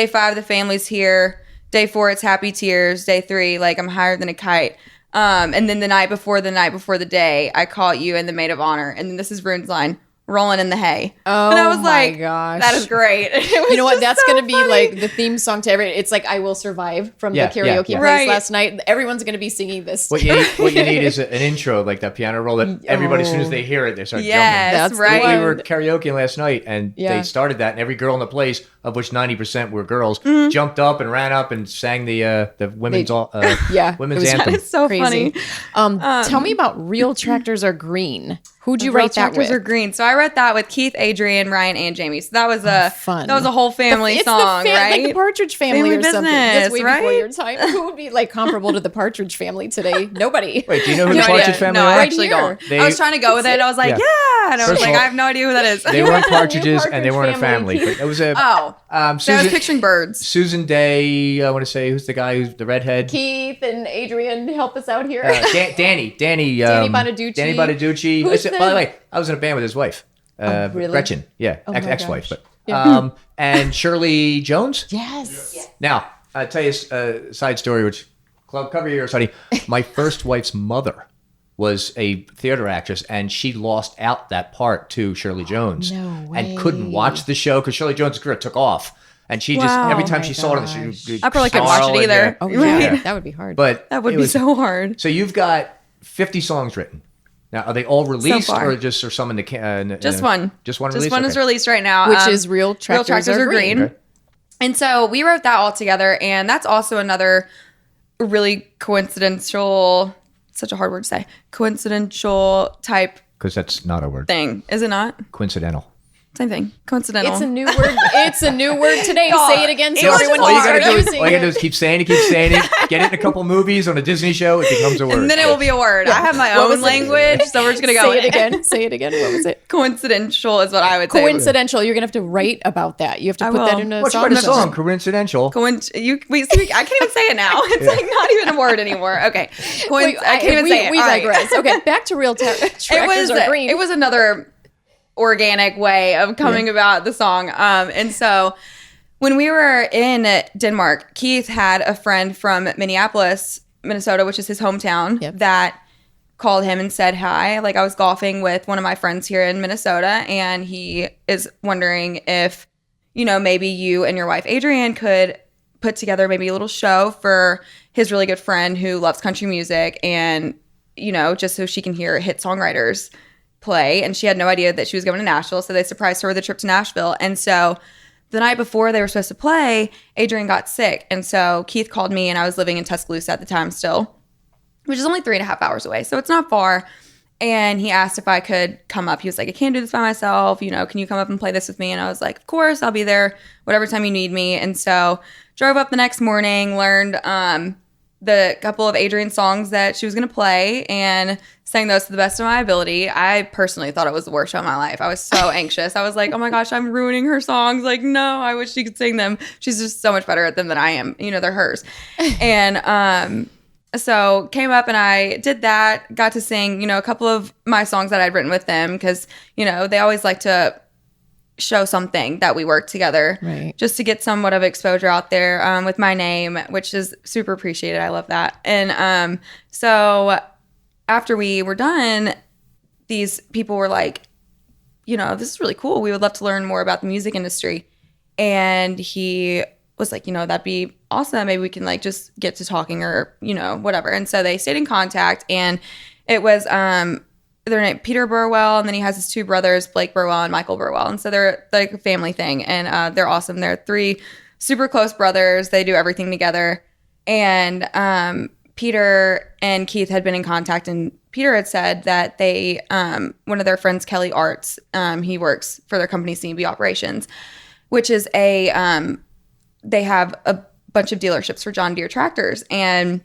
5, the family's here. Day 4, it's happy tears. Day 3, like I'm higher than a kite. And then the night before the day, I caught you in the maid of honor. And then this is Rune's line, rolling in the hay. Oh, and I was like, gosh. that is great. You know what? That's going to be like the theme song to every. It's like I Will Survive from the karaoke place Right. last night. Everyone's going to be singing this. What you need is an intro, like that piano roll that everybody, as soon as they hear it, they start jumping. That's right. We were karaoke last night, and they started that, and every girl in the place, of which 90% were girls, jumped up and ran up and sang the women's women's anthem. It's so Crazy. funny. Tell me about Real Tractors Are Green. Who'd you write that with? Tractors Are Green. So I wrote that with Keith, Adrian, Ryan, and Jamie. So that was fun. That was a whole family song, right? Like the Partridge Family Family or something. That's way business, before right? your time. Who would be like comparable to the Partridge Family today? Nobody. Wait, do you know who No the Partridge idea. family No, are? I actually don't. They- I was trying to go with it. I was like, yeah. And I was First of like, all, I have no idea who that is. They weren't partridges, and they weren't a Family. family. But it was a So I was Susan, picturing birds. Susan Day. I want to say who's the guy who's the redhead. Keith and Adrian, help us out here. Danny Bonaducci. Danny Bonaducci. Who's By the way, I was in a band with his wife, really? Gretchen. Yeah, Oh my ex-wife. gosh. But and Shirley Jones. Yes. Now I'll tell you a side story, which cover your ears, honey. My first wife's mother was a theater actress, and she lost out that part to Shirley Jones, No and couldn't watch the show because Shirley Jones' career took off, and she just Wow. every time Oh she my saw it, gosh. she I probably couldn't watch it snarl and, either. Oh, Right. yeah. That would be hard. But That would it be was- so hard. So you've got 50 songs written. Now, are they all released, far. or some in the Just one. Just one Just release. one is Okay. released right now. Which is Real Tractors Are Green. Okay. And so we wrote that all together, and that's also another really coincidental, such a hard word to say, coincidental type Because that's not a word. thing. Is it not? Coincidental. Same thing. Coincidental. It's a new word. It's a new word today. Say it again so It was everyone All you can gotta start do is, using all you gotta do it. is keep saying it, get it in a couple movies on a Disney show, it becomes a word. and then it will be a word. I have my What was own it? language, so we're just going to go Say with it again. Say it again. What was it? Coincidental is what I would say. Coincidental. You're gonna have to write about that. You have to I put that will. in a What's song. write a somewhere. song? Coincidental. I can't even say it now. It's like not even a word anymore. Okay. Wait, I can't even say it. We All right. digress. Okay, back to Real Tractors Are Green. It was another organic way of coming about the song. And so when we were in Denmark, Keith had a friend from Minneapolis, Minnesota, which is his hometown, that called him and said hi. Like I was golfing with one of my friends here in Minnesota, and he is wondering if, maybe you and your wife, Adrian, could put together maybe a little show for his really good friend who loves country music, and, just so she can hear hit songwriters play, and she had no idea that she was going to Nashville. So they surprised her with a trip to Nashville. And so the night before they were supposed to play, Adrian got sick. And so Keith called me, and I was living in Tuscaloosa at the time still, which is only 3.5 hours away. So it's not far. And he asked if I could come up. He was like, I can't do this by myself. You know, can you come up and play this with me? And I was like, of course, I'll be there whatever time you need me. And so drove up the next morning, learned the couple of Adrian songs that she was going to play and sang those to the best of my ability. I personally thought it was the worst show of my life. I was so anxious. I was like, oh my gosh, I'm ruining her songs. Like, no, I wish she could sing them. She's just so much better at them than I am. You know, they're hers. And so came up and I did that, got to sing, you know, a couple of my songs that I'd written with them because, you know, they always like to show something that we work together, right, just to get somewhat of exposure out there with my name, which is super appreciated. I love that. And so after we were done, these people were like, you know, this is really cool. We would love to learn more about the music industry. And he was like, you know, that'd be awesome. Maybe we can like just get to talking or, you know, whatever. And so they stayed in contact, and it was their name Peter Burwell, and then he has his two brothers, Blake Burwell and Michael Burwell. And so they're like a family thing, and they're awesome. They're three super close brothers. They do everything together. And Peter and Keith had been in contact, and Peter had said that they, one of their friends, Kelly Arts, he works for their company CB Operations, which is they have a bunch of dealerships for John Deere tractors. And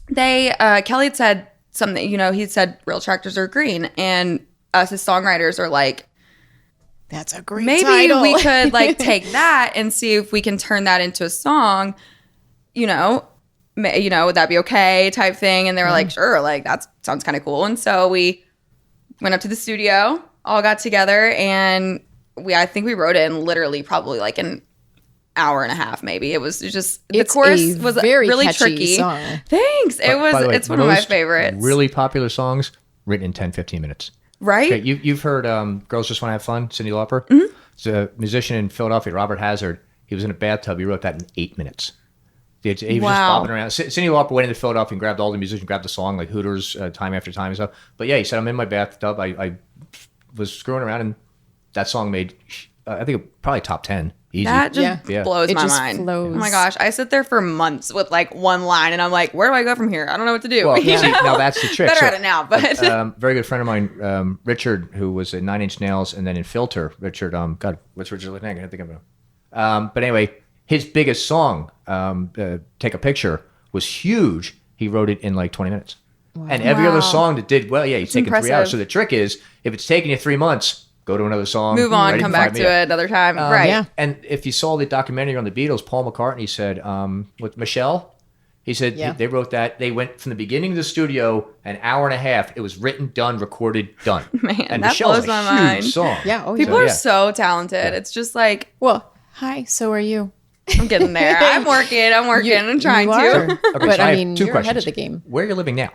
they, Kelly had said something, you know, he said real tractors are green, and us as songwriters are like, that's a great maybe title. we could like take that and see if we can turn that into a song, you know, would that be okay type thing. And they were like, sure, like that sounds kind of cool. And so we went up to the studio, all got together, and I think we wrote it in literally probably like an hour and a half, maybe. It was just, the chorus was very really catchy tricky song. Thanks. By the way, It's one of my favorites. Really popular songs written in 10-15 minutes. Right? Okay, you've heard Girls Just Want to Have Fun, Cyndi Lauper? Mm-hmm. It's a musician in Philadelphia, Robert Hazard. He was in a bathtub. He wrote that in 8 minutes. He was just bopping around. Cyndi Lauper went into Philadelphia and grabbed all the musicians, grabbed the song like Hooters, time after time and stuff. But yeah, he said, I'm in my bathtub. I was screwing around, and that song made, I think, probably top 10. Easy. That just blows my mind. Flows. Oh my gosh. I sit there for months with like one line, and I'm like, where do I go from here? I don't know what to do. Well, see, now that's the trick. Better at it now, but very good friend of mine, Richard, who was in 9 Inch Nails and then in Filter. Richard, God, what's Richard's name? I can't think of him. But anyway, his biggest song, Take a Picture, was huge. He wrote it in like 20 minutes. Wow. And every other song that did well, he's taken 3 hours. So the trick is, if it's taking you 3 months, go to another song. Move on, come back to it another time. Right. Yeah. And if you saw the documentary on the Beatles, Paul McCartney said, with Michelle, he said they wrote that. They went from the beginning of the studio, an hour and a half. It was written, done, recorded, done. Man, and that Michelle's blows my a mind. huge song. Yeah. Oh, People are so talented. It's just like, well, hi, so are you? I'm getting there. I'm working. I'm trying to. Okay, But so I I have mean, two you're questions. ahead of the game. Where are you living now?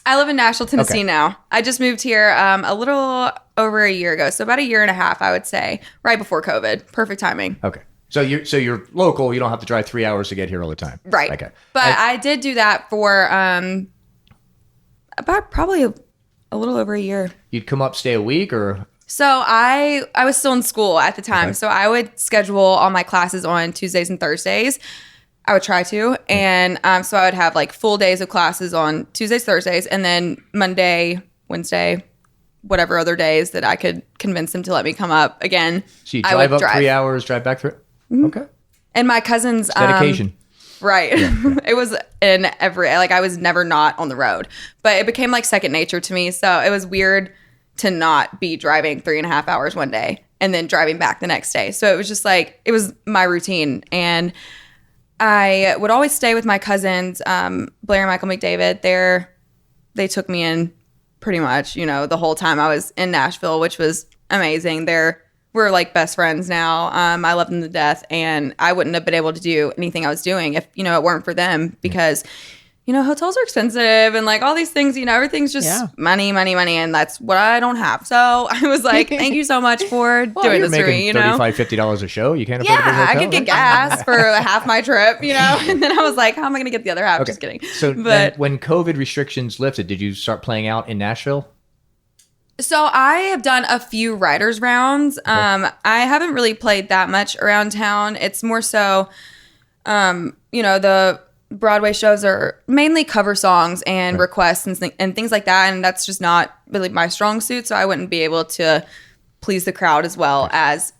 I live in Nashville, Tennessee Okay. now. I just moved here a little over a year ago. So about a year and a half, I would say, right before COVID. Perfect timing. Okay. So you're local. You don't have to drive 3 hours to get here all the time. Right. Okay. But I did do that for about probably a little over a year. You'd come up, stay a week, or So I was still in school at the time. Okay. So I would schedule all my classes on Tuesdays and Thursdays. I would try to. And so I would have like full days of classes on Tuesdays, Thursdays, and then Monday, Wednesday, whatever other days that I could convince them to let me come up again. so you I drive would up 3 hours, drive back 3. Mm-hmm. Okay. And my cousins. Dedication. Right. It was in I was never not on the road, but it became like second nature to me. So it was weird to not be driving 3.5 hours one day and then driving back the next day. So it was just like, it was my routine. And I would always stay with my cousins, Blair and Michael McDavid. They took me in pretty much, the whole time I was in Nashville, which was amazing. We're like best friends now. I love them to death, and I wouldn't have been able to do anything I was doing if, it weren't for them, because, hotels are expensive and like all these things, everything's just money, and that's what I don't have. So I was like, thank you so much for doing this for me, $35, $50 a show. You can't afford a big I hotel? could get gas for half my trip, and then I was like, how am I going to get the other half? Okay. Just kidding. So then when COVID restrictions lifted, did you start playing out in Nashville? So I have done a few writers rounds. I haven't really played that much around town. It's more so, the Broadway shows are mainly cover songs and requests and things like that. And that's just not really my strong suit. So I wouldn't be able to please the crowd as well as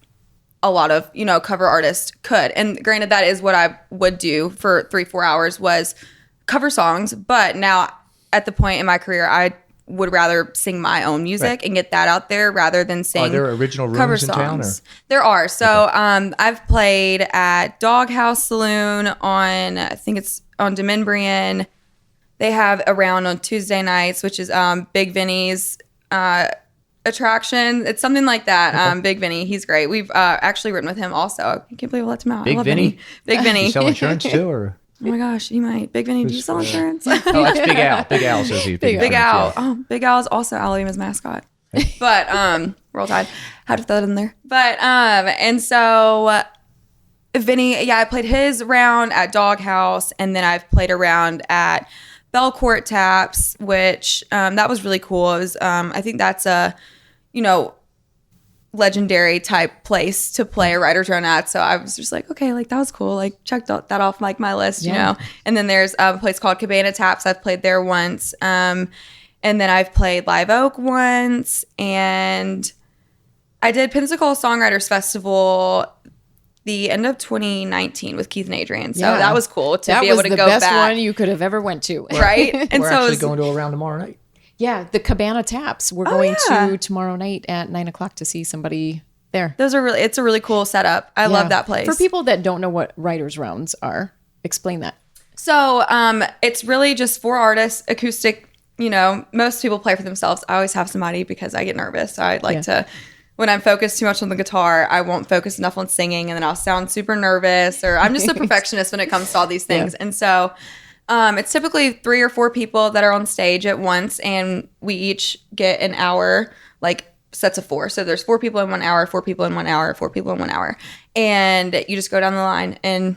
a lot of, cover artists could. And granted, that is what I would do for 3-4 hours was cover songs. But now at the point in my career, I would rather sing my own music and get that out there rather than sing. Are there original rooms cover in town? Or? There are. So I've played at Doghouse Saloon I think it's on Demembrian. They have a round on Tuesday nights, which is Big Vinny's attraction. It's something like that. Big Vinny, he's great. We've actually written with him also. I can't believe I let him out. Big I love Vinny? Big Vinny. You sell insurance too, or? Oh my gosh, he might. Big Vinny, do you sell insurance? Oh, that's Big Al. Big Al says he's Big Al. Oh, Big Al is also Alabama's mascot. But Roll Tide. Had to throw that in there. But and so Vinny, I played his round at Doghouse, and then I've played a round at Belcourt Taps, which that was really cool. It was I think that's a legendary type place to play a writer's round at. So I was just like, okay, like that was cool. Like checked that off like my list, you know. And then there's a place called Cabana Taps. I've played there once. And then I've played Live Oak once, and I did Pensacola Songwriters Festival the end of 2019 with Keith and Adrian. So that was cool to be able to go back. That was the best one you could have ever went to. Right? And We're so actually going to a round tomorrow night. Yeah, the Cabana Taps. We're going to tomorrow night at 9:00 to see somebody there. it's a really cool setup. I love that place. For people that don't know what writers' rounds are, explain that. So it's really just 4 artists, acoustic. Most people play for themselves. I always have somebody because I get nervous. So I'd like to, when I'm focused too much on the guitar, I won't focus enough on singing, and then I'll sound super nervous, or I'm just a perfectionist when it comes to all these things. And so it's typically 3 or 4 people that are on stage at once, and we each get an hour, like sets of 4. So there's 4 people in 1 hour, 4 people in 1 hour, 4 people in 1 hour. And you just go down the line. And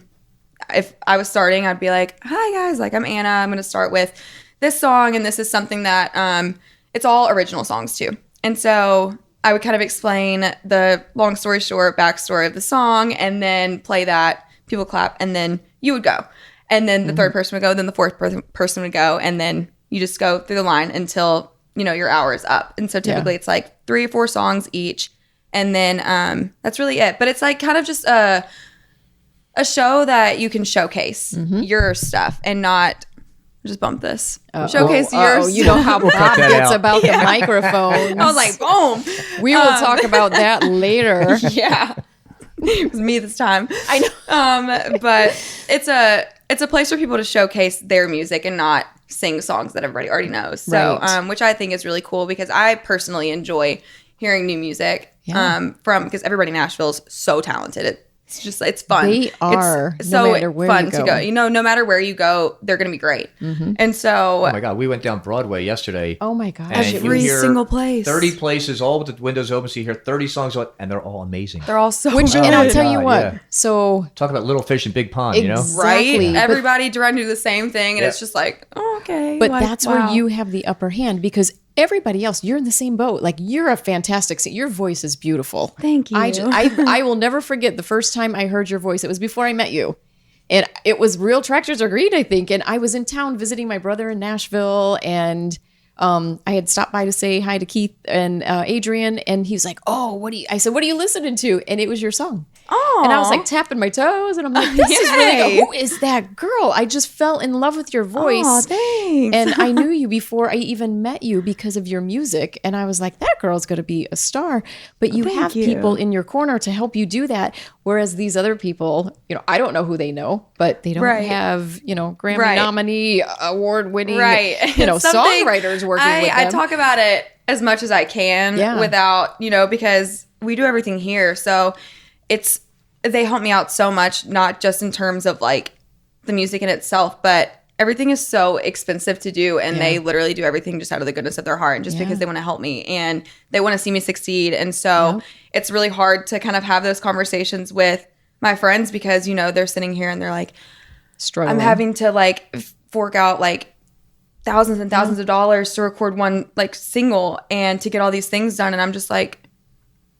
if I was starting, I'd be like, hi guys, like I'm Anna. I'm going to start with this song, and this is something that it's all original songs too. And so I would kind of explain the long story short backstory of the song, and then play that, people clap, and then you would go. And then the third person would go, then the fourth person would go, and then you just go through the line until, your hour is up. And so typically it's like 3 or 4 songs each, and then that's really it. But it's like kind of just a show that you can showcase your stuff and not just bump this. Showcase your You know how Bob gets about the microphone. I was like, boom. We will talk about that later. Yeah. It was me this time. I know. But it's a place for people to showcase their music and not sing songs that everybody already knows. So, which I think is really cool, because I personally enjoy hearing new music because everybody in Nashville is so talented. It's fun. They are. It's no so matter where fun you to go. No matter where you go, they're going to be great. And so, oh my God, we went down Broadway yesterday. Oh my gosh. And every you hear single place, 30 places, all with the windows open. So you hear 30 songs, and they're all amazing. they're all so and good. I'll tell you God, what. yeah. So Talk about little fish in big pond, Exactly. Right? Everybody trying to do the same thing, and it's just like, oh, okay. But like, that's wow. where you have the upper hand, because everybody else, you're in the same boat. Like, you're a fantastic singer. Your voice is beautiful. Thank you. I will never forget the first time I heard your voice. It was before I met you. And it was Real Tractors Are Great, I think. And I was in town visiting my brother in Nashville, and I had stopped by to say hi to Keith and Adrian, and he was like, oh, I said, what are you listening to? And it was your song. Oh. And I was like tapping my toes, and I'm like, this is really good. Who is that girl? I just fell in love with your voice. Oh, thanks. And I knew you before I even met you because of your music. And I was like, that girl's going to be a star. But you have people in your corner to help you do that. Whereas these other people, I don't know who they know, but they don't have, Grammy nominee, award winning, songwriters working with them. I talk about it as much as I can without, because we do everything here. So they help me out so much, not just in terms of like the music in itself, but everything is so expensive to do, and they literally do everything just out of the goodness of their heart, and just because they want to help me and they want to see me succeed. And so it's really hard to kind of have those conversations with my friends, because they're sitting here and they're like, struggling. I'm having to like fork out like thousands and thousands of dollars to record one like single and to get all these things done. And I'm just like,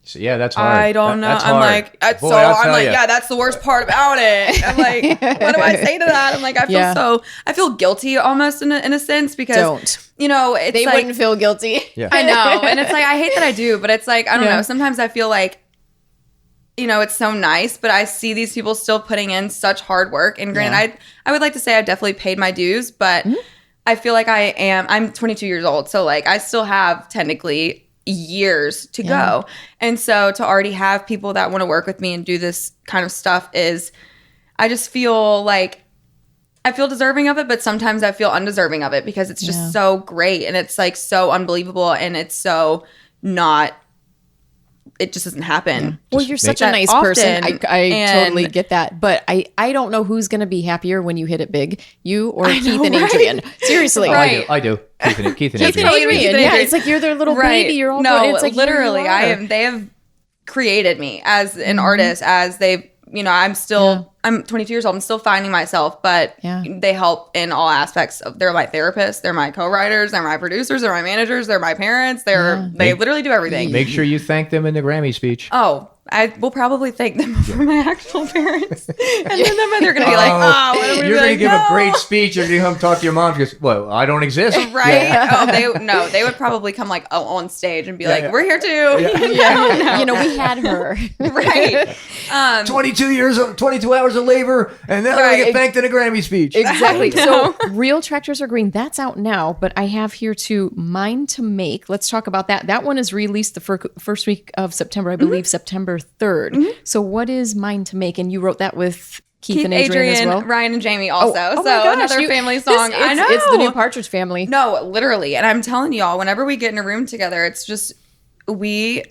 So, yeah, that's hard. I don't know. That's I'm hard. like, Boy, so I'll I'm tell like, ya. yeah, that's the worst part about it. I'm like, what do I say to that? I'm like, I feel guilty almost in a sense because, Don't. you know, it's They like, wouldn't feel guilty. Yeah. I know. And it's like, I hate that I do, but it's like, I don't Yeah. know. Sometimes I feel like, you know, it's so nice, but I see these people still putting in such hard work. And granted, I would like to say I definitely paid my dues, but I feel like I'm 22 years old. So like I still have technically years to go. And so to already have people that want to work with me and do this kind of stuff I just feel like I feel deserving of it, but sometimes I feel undeserving of it because it's just so great and it's like so unbelievable and it's so not, it just doesn't happen. Well, you're such a that nice often, person. I and- totally get that. But I don't know who's going to be happier when you hit it big, you or I Keith know, and right? Adrian. Seriously. Oh, Right. I do. Keith and Keith and Adrian. Adrian. Yeah, it's like you're their little baby. You're all no, it's like literally, here you are. they have created me as an artist, as they've, you know, I'm 22 years old. I'm still finding myself, but they help in all aspects of, they're my therapists, they're my co-writers, they're my producers, they're my managers, they're my parents. They literally do everything. Make sure you thank them in the Grammy speech. Oh, I will probably thank them for my actual parents. And then they're going to be like, oh, what are we You're going to like, give no. a great speech. You're going to come talk to your mom. She goes, well, I don't exist. Right? Yeah. They would probably come like on stage and be like, yeah. we're here too. Yeah. You know, we had her. Right. 22 hours of labor, and then I'm going to Right. get thanked in a Grammy speech. Exactly. So, Real Tractors Are Green, that's out now, but I have here too Mine to Make. Let's talk about that. That one is released the first week of September, I believe, September 3rd. So, what is Mine to Make? And you wrote that with Keith and Adrian as well? Ryan and Jamie also. Oh my so gosh, another family song. I know. It's the new Partridge Family. No, literally. And I'm telling y'all, whenever we get in a room together, it's just, we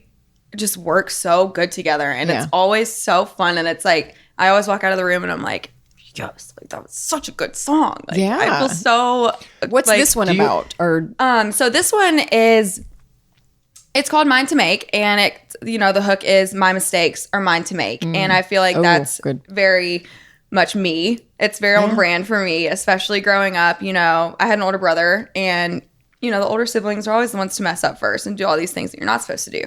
just work so good together. And it's always so fun. And it's like, I always walk out of the room and I'm like, yes, like that was such a good song. Like, I feel so. What's like, this one about? Or so this one is, it's called Mine to Make, and it, you know, the hook is my mistakes are mine to make. And I feel like that's good. very much me. It's very on brand for me, especially growing up. You know, I had an older brother, and, you know, the older siblings are always the ones to mess up first and do all these things that you're not supposed to do.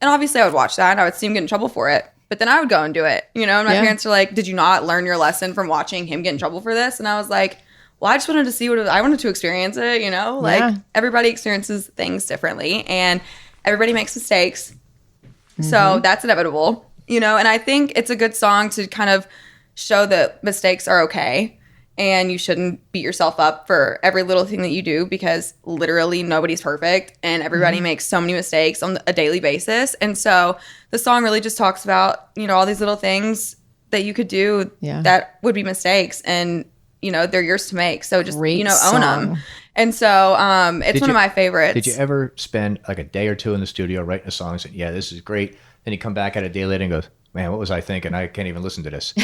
And obviously I would watch that and I would see him get in trouble for it. But then I would go and do it, you know, and my parents are like, did you not learn your lesson from watching him get in trouble for this? And I was like, well, I just wanted to see I wanted to experience it, you know, like everybody experiences things differently and everybody makes mistakes. So that's inevitable, you know, and I think it's a good song to kind of show that mistakes are okay and you shouldn't beat yourself up for every little thing that you do because literally nobody's perfect and everybody makes so many mistakes on a daily basis. And so the song really just talks about, you know, all these little things that you could do that would be mistakes and, you know, they're yours to make. So just, Great you know, own song. them. And so it's one of my favorites. Did you ever spend like a day or two in the studio writing a song and say, yeah, this is great. Then you come back at a day later and go, man, what was I thinking? I can't even listen to this.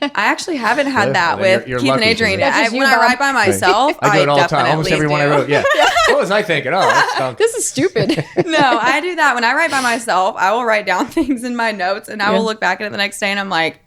I actually haven't had Really? that Well, then with you're Keith and lucky, Adrian. Susan. That's just When you, I Bob. write by myself, I do it all the time. Almost every one I wrote. do. Yeah. What was I thinking? Oh, that's dumb. this is stupid. No, I do that when I write by myself. I will write down things in my notes and I will look back at it the next day and I'm like,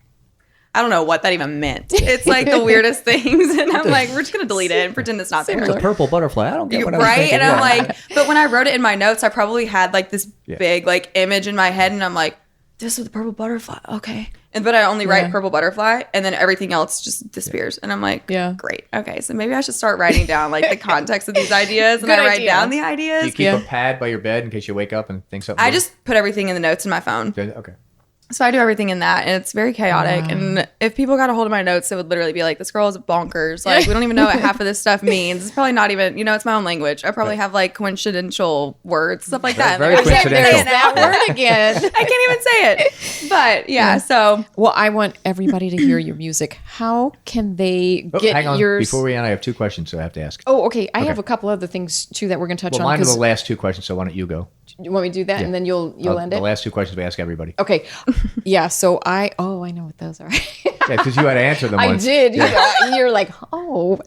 I don't know what that even meant. It's like the weirdest things. And I'm like, we're just going to delete it and pretend it's not there. The purple butterfly. I don't get what I was Right? thinking. And I'm Yeah. like, but when I wrote it in my notes, I probably had like this big like image in my head and I'm like, this was the purple butterfly. Okay. But I only write purple butterfly and then everything else just disappears. And I'm like, great. Okay. So maybe I should start writing down like the context of these ideas and Good I write idea. down the Do you ideas. keep a pad by your bed in case you wake up and think something? I new? just put everything in the notes in my phone. Okay. So I do everything in that, and it's very chaotic. And if people got a hold of my notes, it would literally be like, this girl is bonkers. Like, we don't even know what half of this stuff means. It's probably not even, you know, it's my own language. I probably have like coincidental words, stuff like that. Very I can't coincidental. say it now. that word again. I can't even say it. But yeah, so Well, I want everybody to hear your music. How can they Oh, get hang on. yours? Before we end, I have two questions, so I have to ask. Oh, okay. I have a couple other things too that we're going to touch Well, on. mine are 'cause- the last two questions, so why don't you go? you want me to do that and then you'll end The it? last two questions we ask everybody. Okay. Yeah. So I know what those are. Yeah, because you had to answer them I once. did. You're like, oh,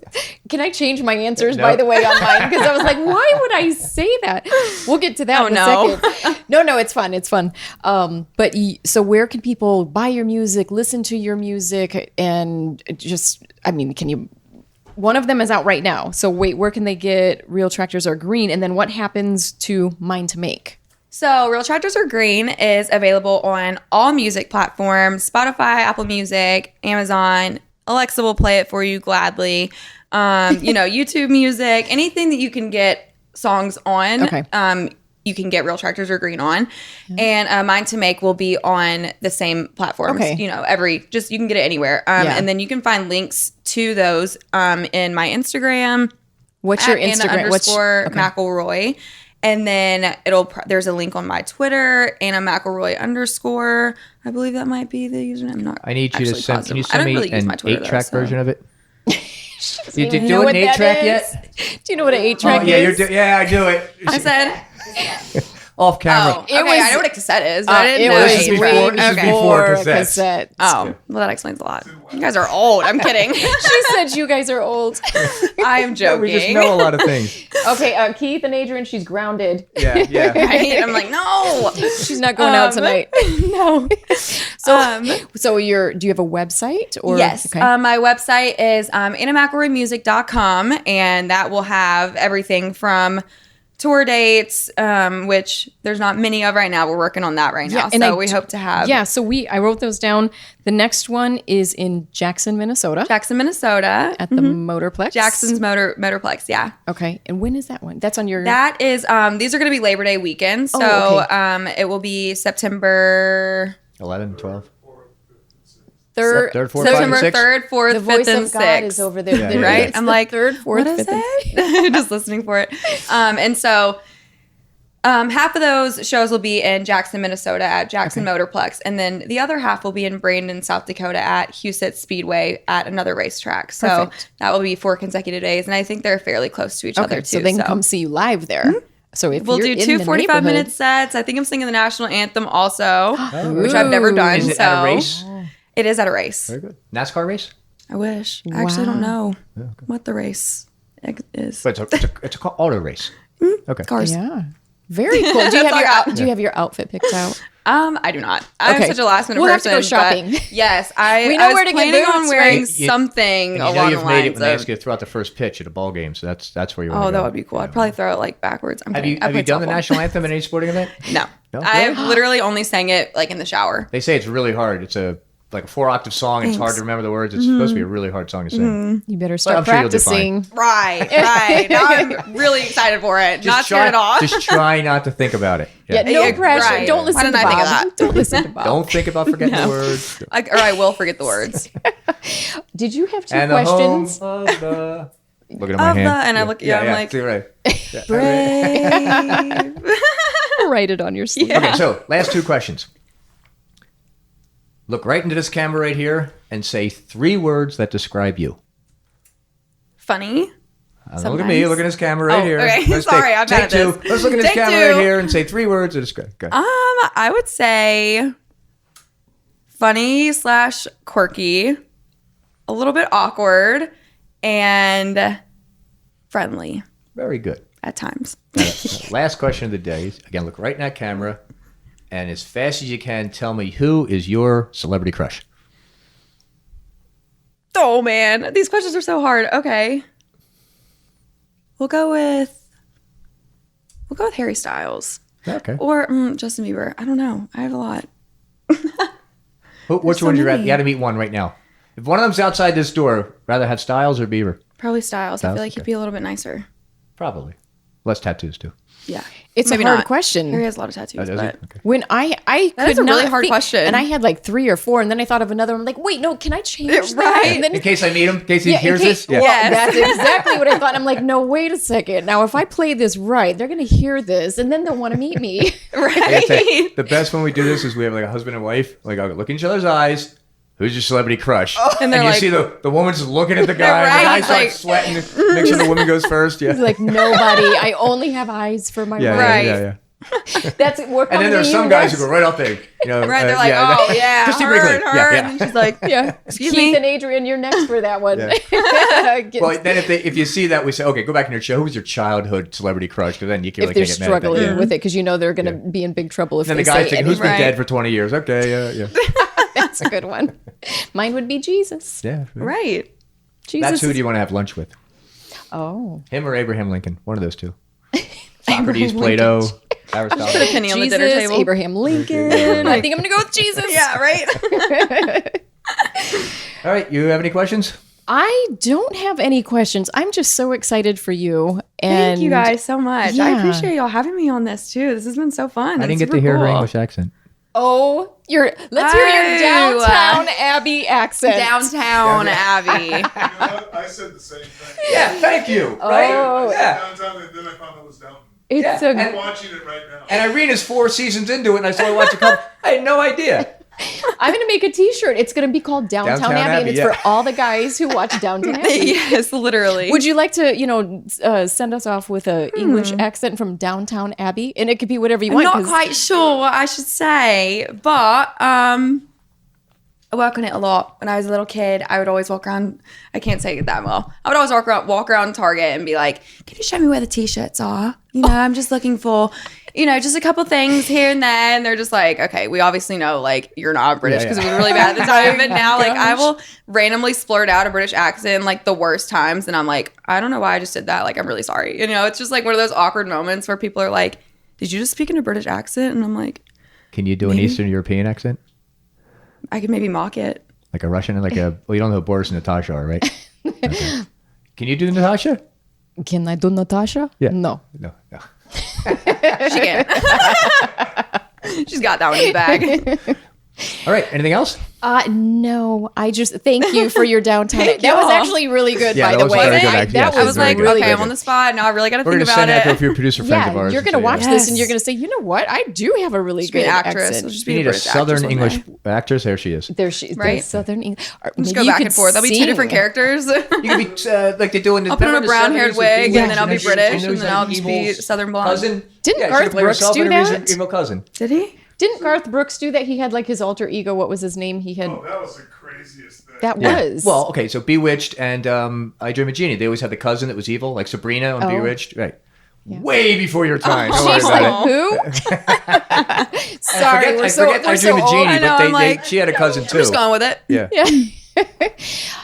can I change my answers, No. by the way, on mine? Because I was like, why would I say that? We'll get to that in a second. No, it's fun. It's fun. But so where can people buy your music, listen to your music, and just, I mean, can you one of them is out right now. So wait, where can they get Real Tractors Are Green? And then what happens to Mine to Make? So Real Tractors Are Green is available on all music platforms, Spotify, Apple Music, Amazon. Alexa will play it for you gladly. YouTube Music, anything that you can get songs on. Okay. You can get Real Tractors Are Green on. And Mine to Make will be on the same platforms. Okay. You can get it anywhere. And then you can find links to those in my Instagram. What's your Instagram? _McElroy. And then there's a link on my Twitter, AnnaMcElroy_. I believe that might be the username. I'm not I need you to actually send. positive. Can you I send don't me really use an my Twitter, 8-track though, so. version of it? You did know do what an that 8-track is? yet? Do you know what an 8-track Yeah, is? I do it. I said, Off camera. oh, okay, I know what a cassette is, but I didn't It know was This is eight-track. before- this is Okay. before before cassettes. cassettes. Oh, well, that explains a lot. You guys are old. I'm kidding. She said you guys are old. I am joking. We just know a lot of things. Okay, Keith and Adrian, she's grounded. Yeah. Right? I'm like, no. She's not going out tonight. No. So do you have a website? Or Yes. Okay. My website is AnnaMcElroyMusic.com, and that will have everything from tour dates, which there's not many of right now. We're working on that right now. and So we hope to have Yeah, so I wrote those down. The next one is in Jackson, Minnesota. Jackson, Minnesota. At the Motorplex. Jackson's Motorplex, yeah. Okay. And when is that one? That's on your That is these are going to be Labor Day weekend. So Oh, okay. it will be September 11, 12. third. Third, fourth, 5, September and 6. 3rd, 4th, The 5th, voice and of God 6th. is over there. Yeah, Right? It's I'm the like, third, fourth, what is fifth, and it? Just listening for it. And so half of those shows will be in Jackson, Minnesota at Jackson Motorplex. And then the other half will be in Brandon, South Dakota at Huset Speedway at another racetrack. So Perfect. that will be 4 consecutive days. And I think they're fairly close to each other too. so they can come see you live there. So if We'll you're do in two the 45-minute neighborhood- sets. I think I'm singing the national anthem also, which I've never done. Is it so at a race? It is at a race. Very good. NASCAR race? I wish. I actually don't know what the race is. But it's a auto race. Okay. Cars. Yeah. Very cool. Do you have your outfit picked out? I do not. I'm Okay. such a last minute We'll have person. to go shopping. but Yes, I We know I was where to get planning on boots, wearing right? something And you along know the you've made it lines when they of. ask you to throw out the first pitch at a ball game. So that's where you want Oh, to go. that would be cool. I'd probably throw it like backwards. I'm Have kidding. you have you played done the softball. national anthem in any sporting event? No. No? I've literally only sang it like in the shower. They say it's really hard. It's a 4-octave song. And it's hard to remember the words. It's supposed to be a really hard song to sing. You better I'm start sure you'll do fine. practicing. Right. Now I'm really excited for it. Not scared at all. Just try not to think about it. Yeah, no Yeah, pressure. right. Don't Why listen to didn't I think of Bob. that? Don't listen to Bob. Don't think about forgetting the words. Or I will forget the words. Did you have two And questions? the home of the... Looking at my Of the- hand. and I look- I'm like- see, right. Brave. Write it on your sleeve. Okay, so last 2 questions. Look right into this camera right here and say 3 words that describe you. Funny. Look at me. Look at this camera right Oh, here. okay. Let's Sorry, I'm bad take at 2. this. Let's look at this Take camera 2. right here and say 3 words that describe. Go. I would say funny / quirky, a little bit awkward, and friendly Very good. at times. Last question of the day. Again, look right in that camera and as fast as you can, tell me who is your celebrity crush. Oh man, these questions are so hard. Okay. We'll go with Harry Styles Okay. or Justin Bieber. I don't know. I have a lot. Which so one would you rather? many. You got to meet one right now. If one of them's outside this door, rather have Styles or Bieber? Probably Styles. I Styles, feel like he'd okay. be a little bit nicer. Probably. Less tattoos too. Yeah. It's Maybe a hard not. question. Harry has a lot of tattoos, Does he? but Okay. When I That could is a really not hard think- question. and I had like 3 or 4, and then I thought of another. I'm like, wait, no, can I change that? Right. And then In case I meet him, in case he yeah, in hears case- this. Yeah. well, Yes. that's exactly what I thought. I'm like, no, wait a second. Now, if I play this right, they're gonna hear this, and then they'll want to meet me. I gotta say, right. the best when we do this is we have like a husband and wife. Like I'll look in each other's eyes. Who's your celebrity crush? And And they're you like- see the woman just looking at the guy. Right, The guy it's starts like- sweating. Make sure the woman goes first. Yeah. It's like nobody. I only have eyes for my Yeah, right. yeah. That's we're And coming then there's to some you guys next. who go right up there. You know, Right. They're like, oh yeah, Christy her Brinkley. and her. Yeah, yeah. And then she's like, Yeah, excuse Keith me. and Adrian, you're next for that one. Get- Well, then if you see that, we say, okay, go back in your show. Who was your childhood celebrity crush? Because then you can if really they're can't get mad at that. struggling Yeah. with it, because you know they're going to be in big trouble if Then they the guy say thinking, who's been Right. dead for 20 years? Okay, yeah. That's a good one. Mine would be Jesus. Yeah. Right. That's who do you want to have lunch with? Oh. Him or Abraham Lincoln? One of those two. Socrates, Plato, Aristotle. Put a penny on the dinner Jesus, table. Abraham Lincoln. I think I'm going to go with Jesus. Yeah, right? All right, you have any questions? I don't have any questions. I'm just so excited for you. And Thank you guys so much. I Yeah. appreciate y'all having me on this too. This has been so fun. I didn't It's get to super hear her cool. English accent. Oh, let's hear your Oh. downtown Abbey accent. Downtown Abbey. You know what? I said the same thing. Yeah, thank you. Right? Oh. Yeah. Downtown, and then I found it was Downton. It's Yeah, I'm watching it right now. And Irina's 4 seasons into it, and I started watching a couple. I had no idea. I'm going to make a t-shirt. It's going to be called Downtown Abbey, and it's yeah. for all the guys who watch Downton Abbey. Yes, literally. Would you like to, send us off with a English accent from Downtown Abbey? And it could be whatever you I'm want. not 'cause- quite sure what I should say, but I work on it a lot. When I was a little kid, I would always walk around. I can't say it that well. I would always walk around Target and be like, "Can you show me where the t-shirts are? You know, I'm just looking for, just a couple things here and there." And they're just like, "Okay, we obviously know like you're not British because it was really bad at the time." But now, like, I will randomly splurt out a British accent like the worst times, and I'm like, I don't know why I just did that. Like, I'm really sorry. It's just like one of those awkward moments where people are like, "Did you just speak in a British accent?" And I'm like, Can you do an Eastern European accent? I could maybe mock it. Like a Russian? Well, you don't know who Boris and Natasha are, right? Okay. Can you do Natasha? Can I do Natasha? Yeah. No. No. She can. She's got that one in the bag. All right, anything else? No. I just thank you for your downtown. That was y'all. actually really good, Yeah, by that the was way. very good, I- actually. that Yes, I it was very like, good. okay, Very I'm good. on the spot. Now I really got to We're think going to about send that to a it. few producer friends of Yeah, ours. you're and going to say, watch yeah. this and you're going to say, you know what? I do have a really Just be good an actress. accent. We'll just be You need a British actress Southern one English day. actress. There she is. There's Right? Southern English. Just go back and forth. There'll be 2 different characters. You could be like they do in the. I'll put on a remember the brown haired 70s with wig, Bewitched and then I'll be she- British, she and was then that I'll just be evil Southern blonde. Cousin. Didn't Yeah, she Garth played Brooks herself do and her that? evil cousin. Did he? Didn't Garth Brooks do that? He had like his alter ego. What was his name? He had Oh, that was the craziest thing. that Yeah. was Well, okay, so Bewitched and I Dream of Jeannie. They always had the cousin that was evil, like Sabrina on Oh. Bewitched. Right. Way before your time. Don't worry She's about like, it. who? Sorry, I we're so forget I Dream of old. Jeannie, I know, but I'm like, she had a cousin I'm too. just going with it. Yeah. Yeah.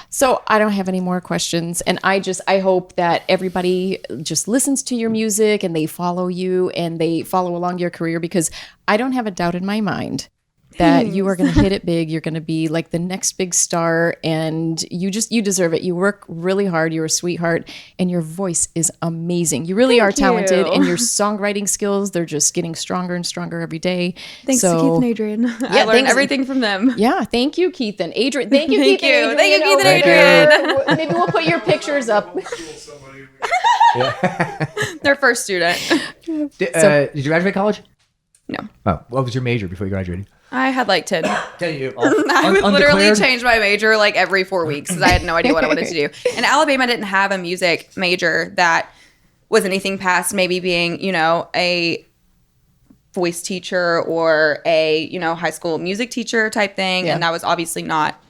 So I don't have any more questions. And I hope that everybody just listens to your music and they follow you and they follow along your career, because I don't have a doubt in my mind that you are going to hit it big. You're going to be like the next big star, and you deserve it. You work really hard. You're a sweetheart, and your voice is amazing. You really are talented, you. and your songwriting skills, they're just getting stronger and stronger every day. Thanks to Keith and Adrian. I learned thanks- everything from them. Yeah, thank you, Keith and Adrian. Thank you, Thank Keith and you. Adrian. Thank you, Keith and over there. Maybe we'll put your pictures up. Homeschool somebody. Their first student. Did you graduate college? No. Oh, what was your major before you graduated? I had like 10. Tell you, I would literally change my major like every 4 weeks because I had no idea what I wanted to do. And Alabama didn't have a music major that was anything past maybe being, a voice teacher or a, high school music teacher type thing. Yeah. And that was obviously not.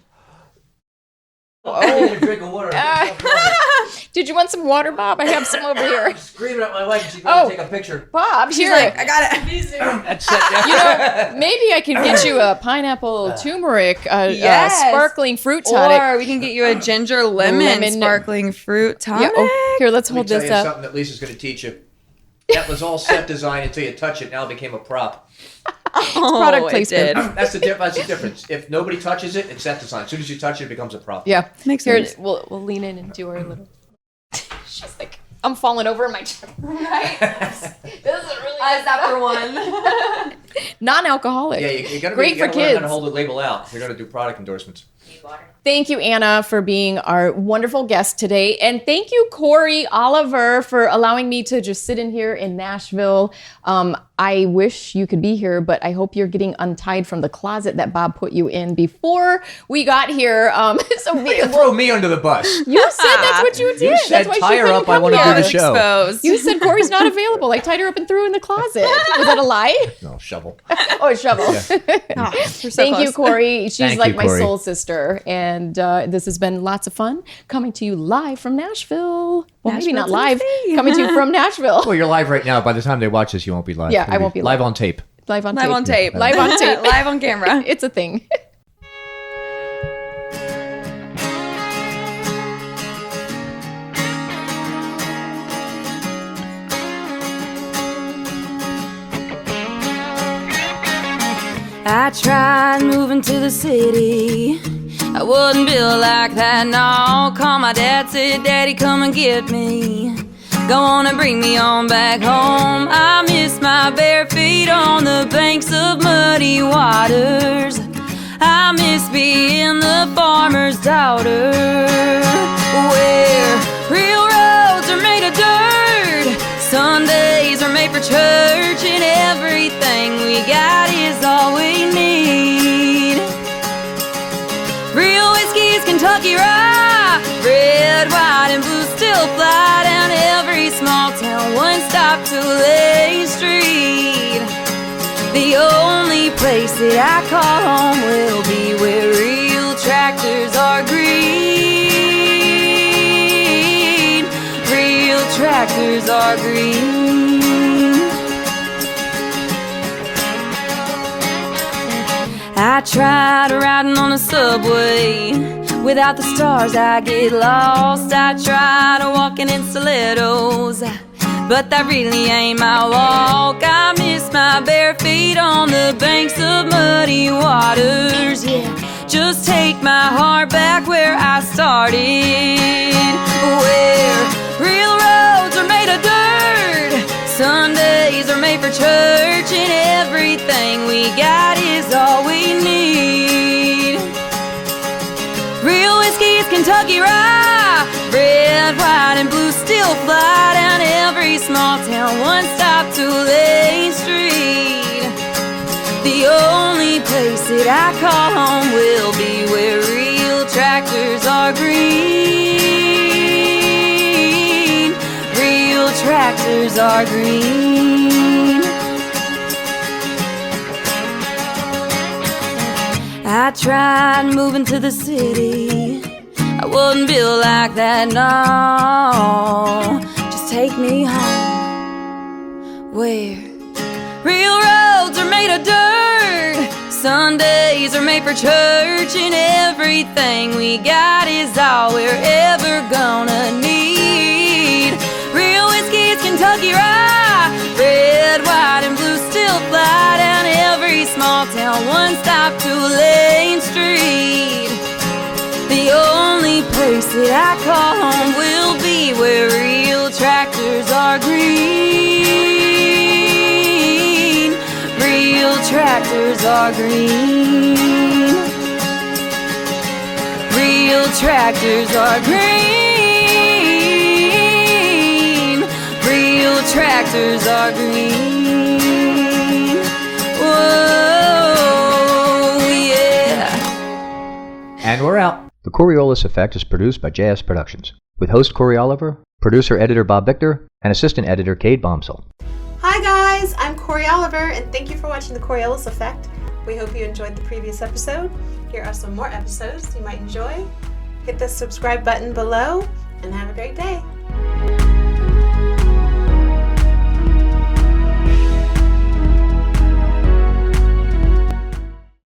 I need a drink of water. Did you want some water, Bob? I have some over here. Screaming at my wife, she's Oh. take a picture. Bob, She's here. like, I got it. That's it. Maybe I can get you a pineapple turmeric, Yes. sparkling fruit tonic. Or we can get you a ginger lemon sparkling fruit tonic. Yeah. Oh, here, let's Let me hold tell this you up. something that Lisa's going to teach you. That was all set design until you touch it. Now it became a prop. product it placement. did. That's the difference. If nobody touches it, it's set design. As soon as you touch it, it becomes a prop. Yeah, Makes here, sense. we'll lean in and do our little. She's like, I'm falling over in my chair. Right? This is really After one. non-alcoholic. Yeah, you got to Great for learn kids. how to hold the label out. You're going to do product endorsements. Thank you, Anna, for being our wonderful guest today. And thank you, Cory Oliver, for allowing me to just sit in here in Nashville. I wish you could be here, but I hope you're getting untied from the closet that Bob put you in before we got here. Throw me under the bus. You said that's what you did. You said that's why tie she her couldn't up, I come wanna here. do the show. Exposed. You said Cory's not available. I tied her up and threw her in the closet. Was that a lie? No, shovel. Oh, a shovel. Oh, we're so Thank you, close. Cory. She's Thank like you, my Cory. soul sister. And this has been lots of fun coming to you live from Nashville. Well, maybe Nashville, not live. Tennessee. Coming to you from Nashville. Well, you're live right now. By the time they watch this, you won't be live. Yeah, It'll I won't be live live. on tape. Live on Live tape. on tape. Live on tape. Live on camera. It's a thing. I tried moving to the city. I wasn't built like that, no. Call my dad, said, Daddy, come and get me. Go on and bring me on back home. I miss my bare feet on the banks of muddy waters. I miss being the farmer's daughter, where real roads are made of dirt, Sundays are made for church, and everything we got is all we need. Real whiskey's Kentucky Rye, red, white, and blue still fly down every small town, one stop to Lane Street. The only place that I call home will be where real tractors are green. Real tractors are green. I tried riding on a subway. Without the stars I get lost. I tried walking in stilettos, but that really ain't my walk. I miss my bare feet on the banks of muddy waters. Yeah, just take my heart back where I started, where real roads are made of dirt, Sundays are made for church, and everything we got is all we need. Real whiskey's Kentucky Rye, red, white, and blue still fly down every small town, one stop to Lane Street. The only place that I call home will be where real tractors are green. Real tractors are green. I tried moving to the city. I wasn't built like that, no. Just take me home, where real roads are made of dirt, Sundays are made for church, and everything we got is all we're ever gonna need. Real whiskey's Kentucky Rye, red, white, and blue still fly down every small town, one stop to Lane Street. The only place that I call home will be where real tractors are green. Real tractors are green. Real tractors are green. Real tractors are green. Whoa, yeah. And we're out. The Coriolis Effect is produced by JS Productions, with host Cory Oliver, producer-editor Bob Victor, and assistant editor Cade Bombsell. Hi guys, I'm Cory Oliver, and thank you for watching The Coriolis Effect. We hope you enjoyed the previous episode. Here are some more episodes you might enjoy. Hit the subscribe button below, and have a great day.